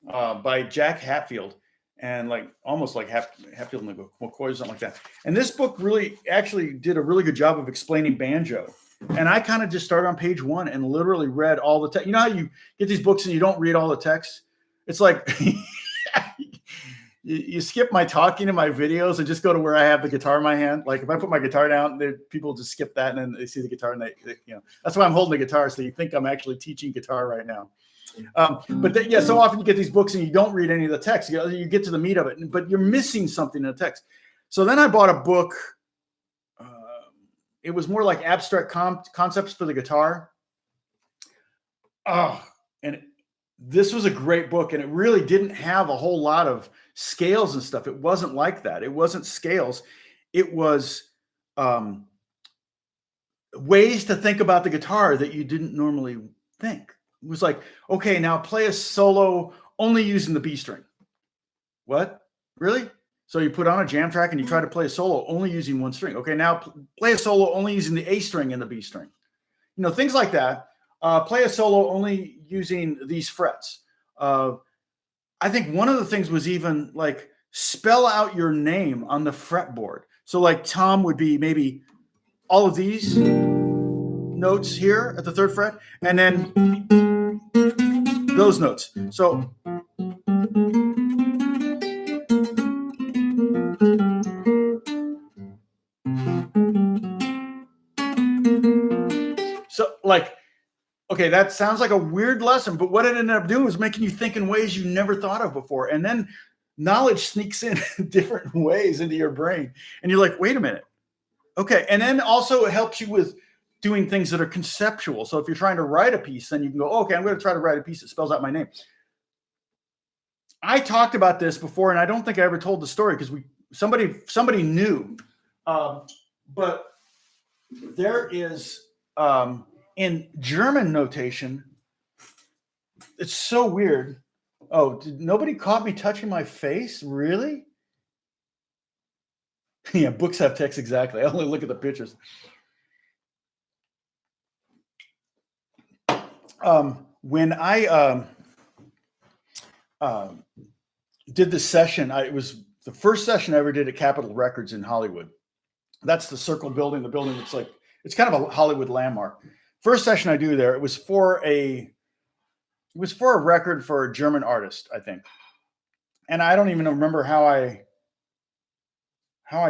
by Jack Hatfield. And almost like Hatfield and McCoy or something like that. And this book really actually did a really good job of explaining banjo. And I kind of just started on page 1 and literally read all the text. You know how you get these books and you don't read all the text? It's like you skip my talking in my videos and just go to where I have the guitar in my hand. Like if I put my guitar down, people just skip that and then they see the guitar and they that's why I'm holding the guitar. So you think I'm actually teaching guitar right now. So often you get these books and you don't read any of the text. You get to the meat of it, but you're missing something in the text. So then I bought a book. It was more like abstract concepts for the guitar. And this was a great book, and it really didn't have a whole lot of scales and stuff. It wasn't like that. It wasn't scales. It was ways to think about the guitar that you didn't normally think. It was like, okay, now play a solo only using the B string. What? Really? So you put on a jam track and you try to play a solo only using one string. Okay, now play a solo only using the A string and the B string. Things like that. Play a solo only using these frets. I think one of the things was even like spell out your name on the fretboard. So like Tom would be maybe all of these notes here at the 3rd fret, and then those notes. So So like, okay, that sounds like a weird lesson, but what it ended up doing was making you think in ways you never thought of before. And then knowledge sneaks in different ways into your brain. And you're like, wait a minute. Okay. And then also it helps you with doing things that are conceptual. So if you're trying to write a piece, then you can go, okay, I'm going to try to write a piece that spells out my name. I talked about this before, and I don't think I ever told the story because somebody knew. But there is in German notation, it's so weird. Oh, nobody caught me touching my face? Really? Yeah, books have text, exactly. I only look at the pictures. When I did this session, it was the first session I ever did at Capitol Records in Hollywood. That's the Circle building, the building that's like, it's kind of a Hollywood landmark. First session I do there, it was for a record for a German artist, I think. And I don't even remember how I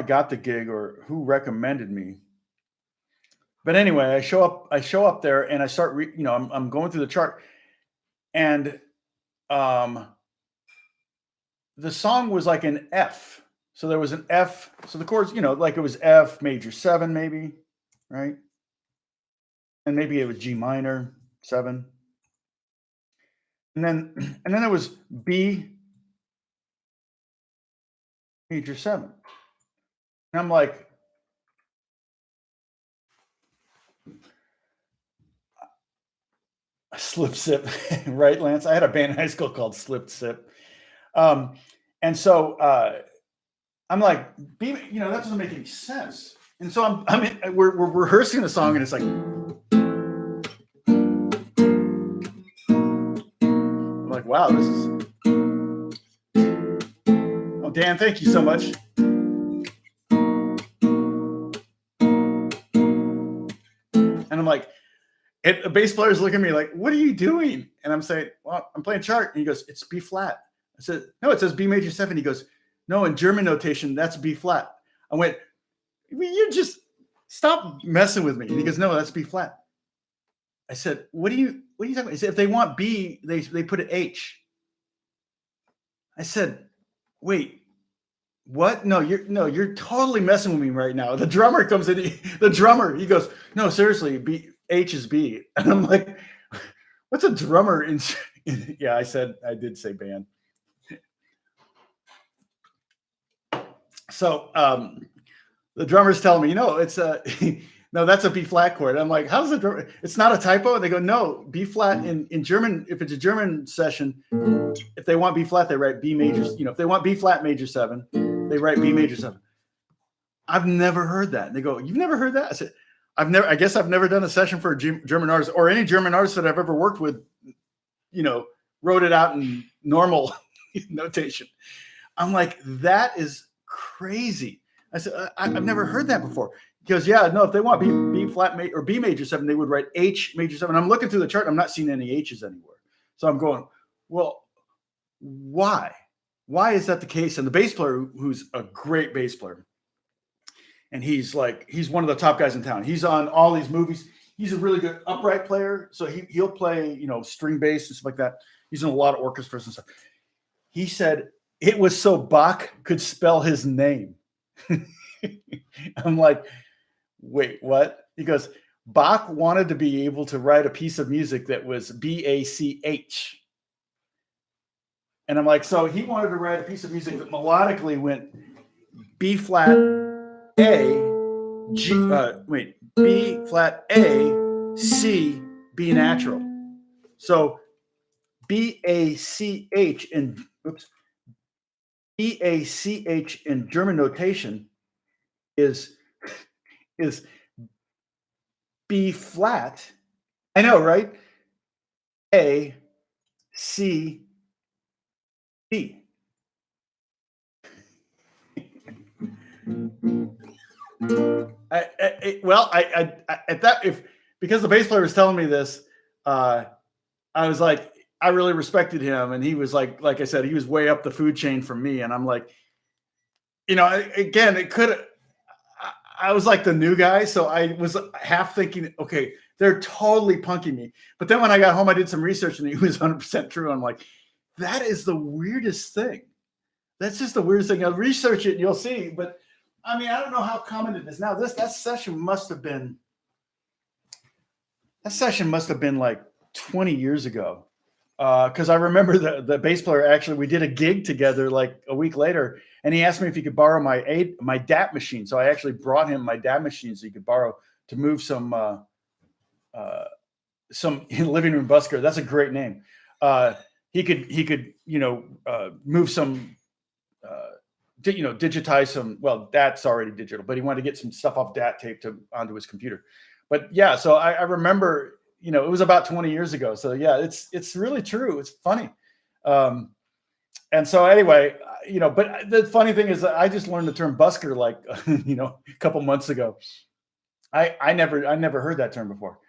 got the gig or who recommended me. But anyway, I show up there and I start, I'm going through the chart, and the song was like an F. So there was an F. So the chords, like it was F major 7, maybe, right? And maybe it was G minor 7. And then there was B major 7. And I'm like, Slip Sip, right, Lance? I had a band in high school called Slip Sip. And so I'm like, B, that doesn't make any sense. And so we're rehearsing the song, and it's like, I'm like, wow, this is. Oh, Dan, thank you so much. And I'm like, the bass player's looking at me like, what are you doing? And I'm saying, well, I'm playing chart. And he goes, it's B flat. I said, no, it says B major 7. He goes, no, in German notation, that's B flat. I went, you just stop messing with me. And he goes, no, that's B flat. I said, what are you talking about? He said, if they want B, they put it H. I said, wait, what? No, you're totally messing with me right now. The drummer comes in, he goes, no, seriously, H is B. And I'm like, what's a drummer in yeah, I did say band. So the drummer's telling me, it's no, that's a B flat chord. I'm like, how's the drummer? It's not a typo. And they go, no, B flat in German. If it's a German session, if they want B flat, they write B major. If they want B flat major 7, they write B major 7. I've never heard that. And they go, you've never heard that? I said, I guess I've never done a session for a German artist, or any German artist that I've ever worked with, wrote it out in normal notation. I'm like, that is crazy. I said, I've never heard that before. He goes, yeah, no, if they want B flat or B major 7, they would write H major 7. I'm looking through the chart. I'm not seeing any H's anywhere. So I'm going, well, why? Why is that the case? And the bass player, who's a great bass player, and he's one of the top guys in town. He's on all these movies. He's a really good upright player. So he'll play, string bass and stuff like that. He's in a lot of orchestras and stuff. He said it was so Bach could spell his name. I'm like, wait, what? He goes, Bach wanted to be able to write a piece of music that was B-A-C-H. And I'm like, so he wanted to write a piece of music that melodically went B flat A, B flat A, C, B natural. So B-A-C-H in B-A-C-H in German notation is B flat. I know, right? A, C, B. Because the bass player was telling me this, I was like, I really respected him, and he was like I said, he was way up the food chain from me, and I'm like, again, it could. I was like the new guy, so I was half thinking, okay, they're totally punking me. But then when I got home, I did some research, and it was 100% true. I'm like, that is the weirdest thing. That's just the weirdest thing. I'll research it, and you'll see. But I mean, I don't know how common it is now. That session must have been like 20 years ago. Because I remember the bass player, actually, we did a gig together like a week later, and he asked me if he could borrow my DAT machine. So I actually brought him my DAT machine so he could borrow to move some living room busker. That's a great name. He could move some digitize some. Well, that's already digital, but he wanted to get some stuff off DAT tape onto his computer. But yeah, so I remember, it was about 20 years ago. So yeah, it's really true. It's funny. And so anyway, but the funny thing is that I just learned the term busker like, a couple months ago. I never heard that term before.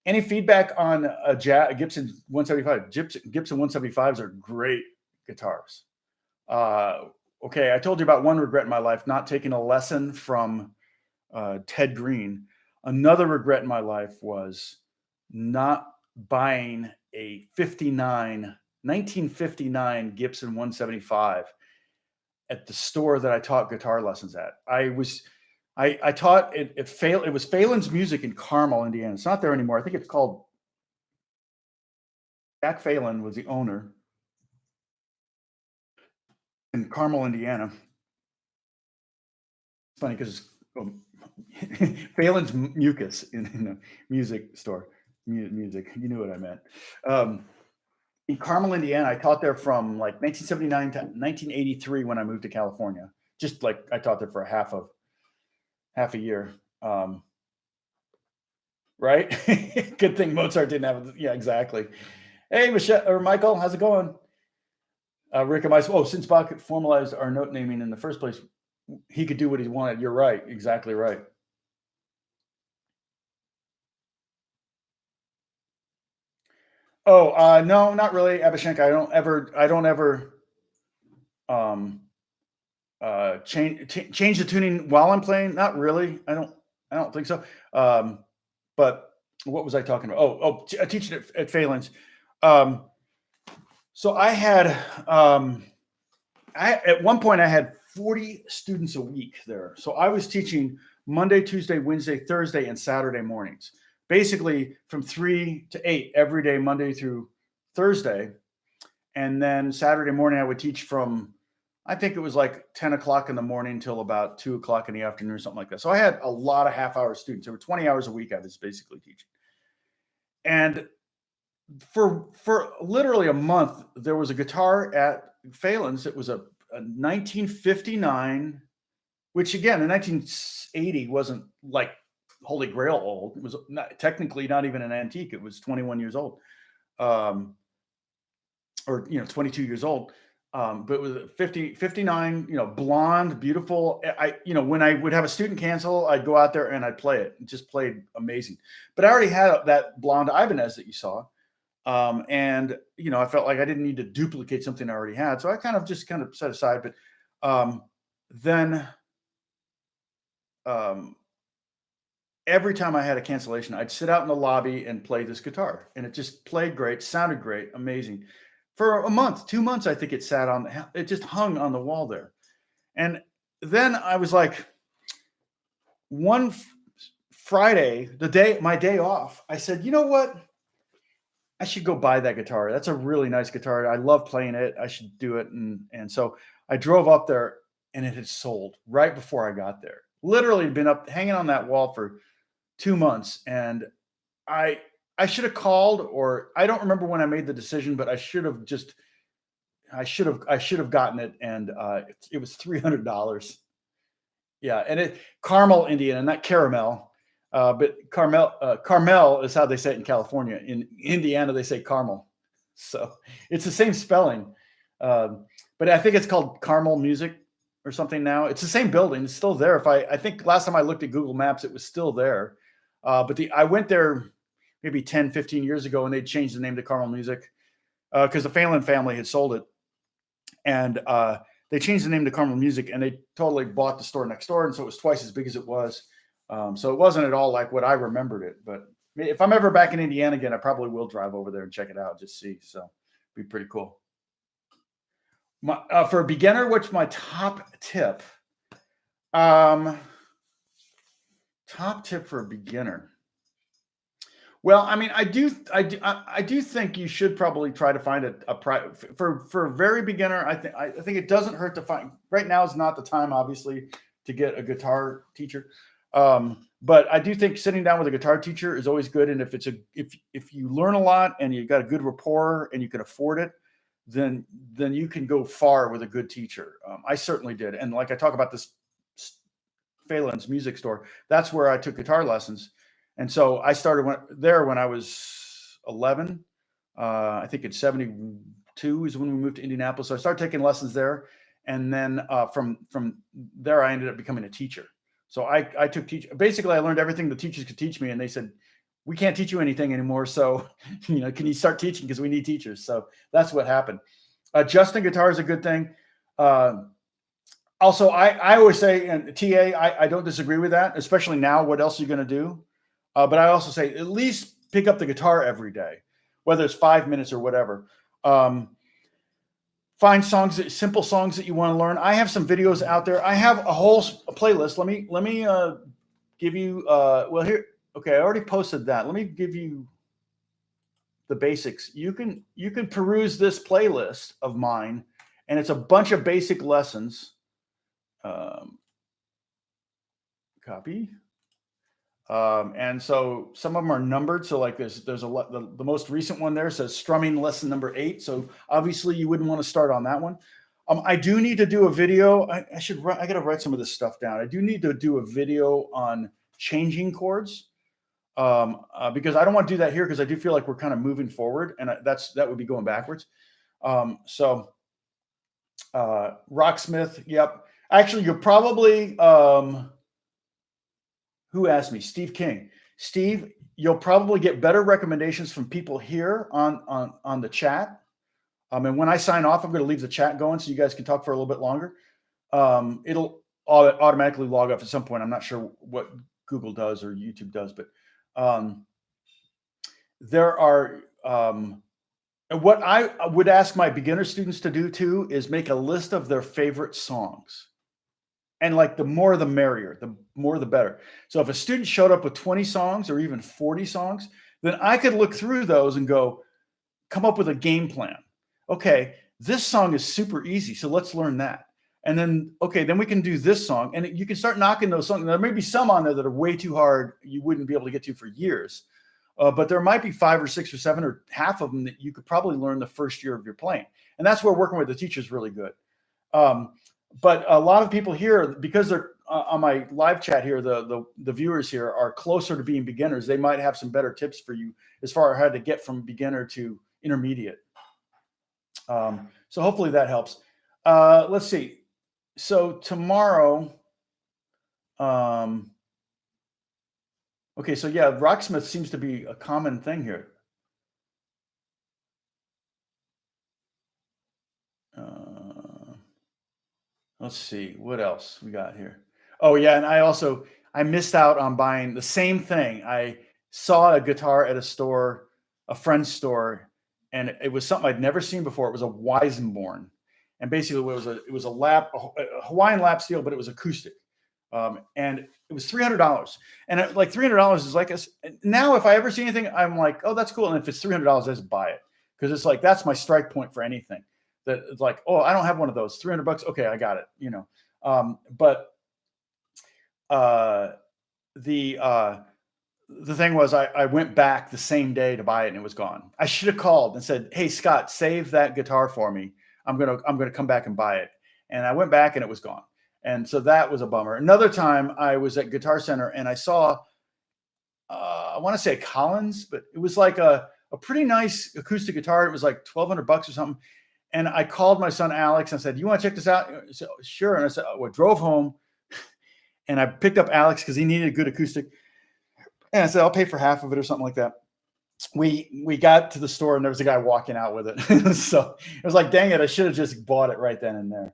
Any feedback on a Gibson 175? Gibson 175s are great guitars. Okay, I told you about one regret in my life, not taking a lesson from Ted Green. Another regret in my life was not buying a 1959 Gibson 175 at the store that I taught guitar lessons at. I taught it. It was Phelan's Music in Carmel, Indiana. It's not there anymore. I think it's called. Jack Phelan was the owner in Carmel, Indiana. It's funny because Phelan's Mucus in a music store. Music, you knew what I meant. In Carmel, Indiana, I taught there from like 1979 to 1983 when I moved to California. Just like I taught there for half a year. Right? Good thing Mozart didn't have. Yeah, exactly. Hey, Michelle or Michael, how's it going? Rick and I. Oh, since Bach formalized our note naming in the first place, he could do what he wanted. You're right. Exactly right. Oh, no, not really, Abhishek. I don't ever change the tuning while I'm playing. Not really. I don't think so. But what was I talking about? I teach it at Phelan's. So I had at one point I had 40 students a week there. So I was teaching Monday, Tuesday, Wednesday, Thursday, and Saturday mornings, basically from 3 to 8 every day, Monday through Thursday. And then Saturday morning, I would teach from, I think it was like 10 o'clock in the morning till about 2 o'clock in the afternoon or something like that. So I had a lot of half-hour students. There were 20 hours a week I was basically teaching. And for literally a month, there was a guitar at Phelan's. It was a 1959, which again, in 1980 wasn't like Holy Grail old. It was technically not even an antique. It was 21 years old, or 22 years old. But it was 59, blonde, beautiful. When I would have a student cancel, I'd go out there and I'd play it. It just played amazing. But I already had that blonde Ibanez that you saw. And I felt like I didn't need to duplicate something I already had. So I kind of set aside, but then every time I had a cancellation, I'd sit out in the lobby and play this guitar, and it just played great, sounded great, amazing. For a month, 2 months, I think it just hung on the wall there. And then I was like, one Friday, my day off, I said, you know what? I should go buy that guitar. That's a really nice guitar. I love playing it. I should do it. And so I drove up there, and it had sold right before I got there. Literally been up hanging on that wall for 2 months. And I should have called, or I don't remember when I made the decision, but I should have gotten it. And it was $300. Yeah. And Carmel, Indiana, not Caramel. But Carmel is how they say it in California. In Indiana, they say Carmel. So it's the same spelling. But I think it's called Carmel Music or something now. It's the same building. It's still there. I think last time I looked at Google Maps, it was still there. But I went there maybe 10, 15 years ago, and they changed the name to Carmel Music because the Phelan family had sold it. And they changed the name to Carmel Music, and they totally bought the store next door, and so it was twice as big as it was. So it wasn't at all like what I remembered it. But if I'm ever back in Indiana again, I probably will drive over there and check it out, just see. So it'd be pretty cool. For a beginner, what's my top tip? Top tip for a beginner. Well, I mean, I do think you should probably try to find a private for a very beginner. I think it doesn't hurt to find. Right now is not the time, obviously, to get a guitar teacher. But I do think sitting down with a guitar teacher is always good. And if you learn a lot and you got a good rapport and you can afford it, then you can go far with a good teacher. I certainly did. And like I talk about this Phelan's music store, that's where I took guitar lessons. And so I started when I was 11. I think in 72 is when we moved to Indianapolis. So I started taking lessons there. And then from there, I ended up becoming a teacher. So I took basically I learned everything the teachers could teach me. And they said, we can't teach you anything anymore. So, can you start teaching? Because we need teachers. So that's what happened. Adjusting guitar is a good thing. Also, I always say, and TA, I don't disagree with that, especially now. What else are you going to do? But I also say at least pick up the guitar every day, whether it's 5 minutes or whatever. Find simple songs that you want to learn. I have some videos out there. I have a whole playlist. Let me give you. Well, here. Okay, I already posted that. Let me give you the basics. You can peruse this playlist of mine, and it's a bunch of basic lessons. Copy. And so some of them are numbered. So like there's a lot, the most recent one there says strumming lesson number 8. So obviously you wouldn't want to start on that one. I do need to do a video. I got to write some of this stuff down. I do need to do a video on changing chords. Because I don't want to do that here because I do feel like we're kind of moving forward, and that would be going backwards. Rocksmith, yep. Actually, you're probably who asked me? Steve King. Steve, you'll probably get better recommendations from people here on the chat. And when I sign off, I'm going to leave the chat going so you guys can talk for a little bit longer. It'll automatically log off at some point. I'm not sure what Google does or YouTube does, but there are what I would ask my beginner students to do too is make a list of their favorite songs, and like the more the merrier, the more the better. So if a student showed up with 20 songs or even 40 songs, then I could look through those and come up with a game plan. Okay, this song is super easy, so let's learn that. And then, then we can do this song, and you can start knocking those songs. There may be some on there that are way too hard. You wouldn't be able to get to for years, but there might be 5 or 6 or 7 or half of them that you could probably learn the first year of your playing. And that's where working with the teacher is really good. But a lot of people here, because they're on my live chat here, the viewers here are closer to being beginners. They might have some better tips for you as far as how to get from beginner to intermediate. So hopefully that helps. Let's see. So tomorrow, okay, so yeah, Rocksmith seems to be a common thing here. Let's see, what else we got here? Oh yeah, and I missed out on buying the same thing. I saw a guitar at a friend's store, and it was something I'd never seen before. It was a Weissenborn. And basically it was a Hawaiian lap steel, but it was acoustic. And it was $300. And like $300 is like now if I ever see anything, I'm like, oh, that's cool. And if it's $300, I just buy it. Because it's like, that's my strike point for anything. That it's like, oh, I don't have one of those. $300. Okay, I got it. But the thing was I went back the same day to buy it and it was gone. I should have called and said, hey, Scott, save that guitar for me. I'm gonna come back and buy it. And I went back and it was gone. And so that was a bummer. Another time I was at Guitar Center and I saw, I want to say Collins, but it was like a pretty nice acoustic guitar. It was like $1,200 or something. And I called my son Alex and said, you want to check this out? He said, sure. And I said, I drove home and I picked up Alex because he needed a good acoustic. And I said, I'll pay for half of it or something like that. We got to the store and there was a guy walking out with it. So it was like, dang it, I should have just bought it right then and there.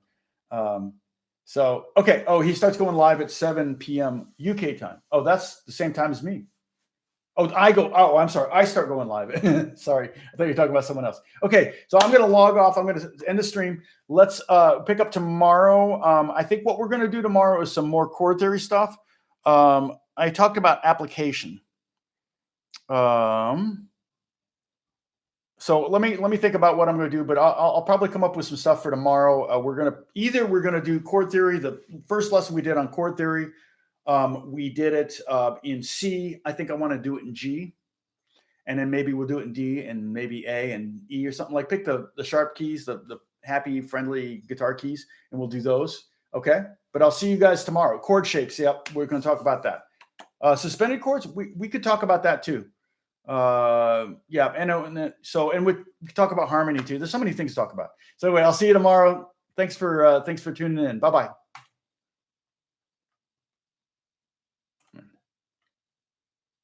So, okay. Oh, he starts going live at 7 p.m. UK time. Oh, that's the same time as me. Oh, I'm sorry. I start going live. Sorry. I thought you were talking about someone else. Okay. So I'm going to log off. I'm going to end the stream. Let's pick up tomorrow. I think what we're going to do tomorrow is some more chord theory stuff. I talked about application. So let me think about what I'm going to do, but I'll probably come up with some stuff for tomorrow. We're going to do chord theory. The first lesson we did on chord theory, we did it in C. I think I want to do it in G, and then maybe we'll do it in D and maybe A and E or something. Like pick the sharp keys, the happy, friendly guitar keys, and we'll do those. Okay, but I'll see you guys tomorrow. Chord shapes. Yep, we're going to talk about that. Suspended chords. We could talk about that too. Yeah, and we talk about harmony too. There's so many things to talk about. So anyway, I'll see you tomorrow. Thanks for tuning in. Bye bye.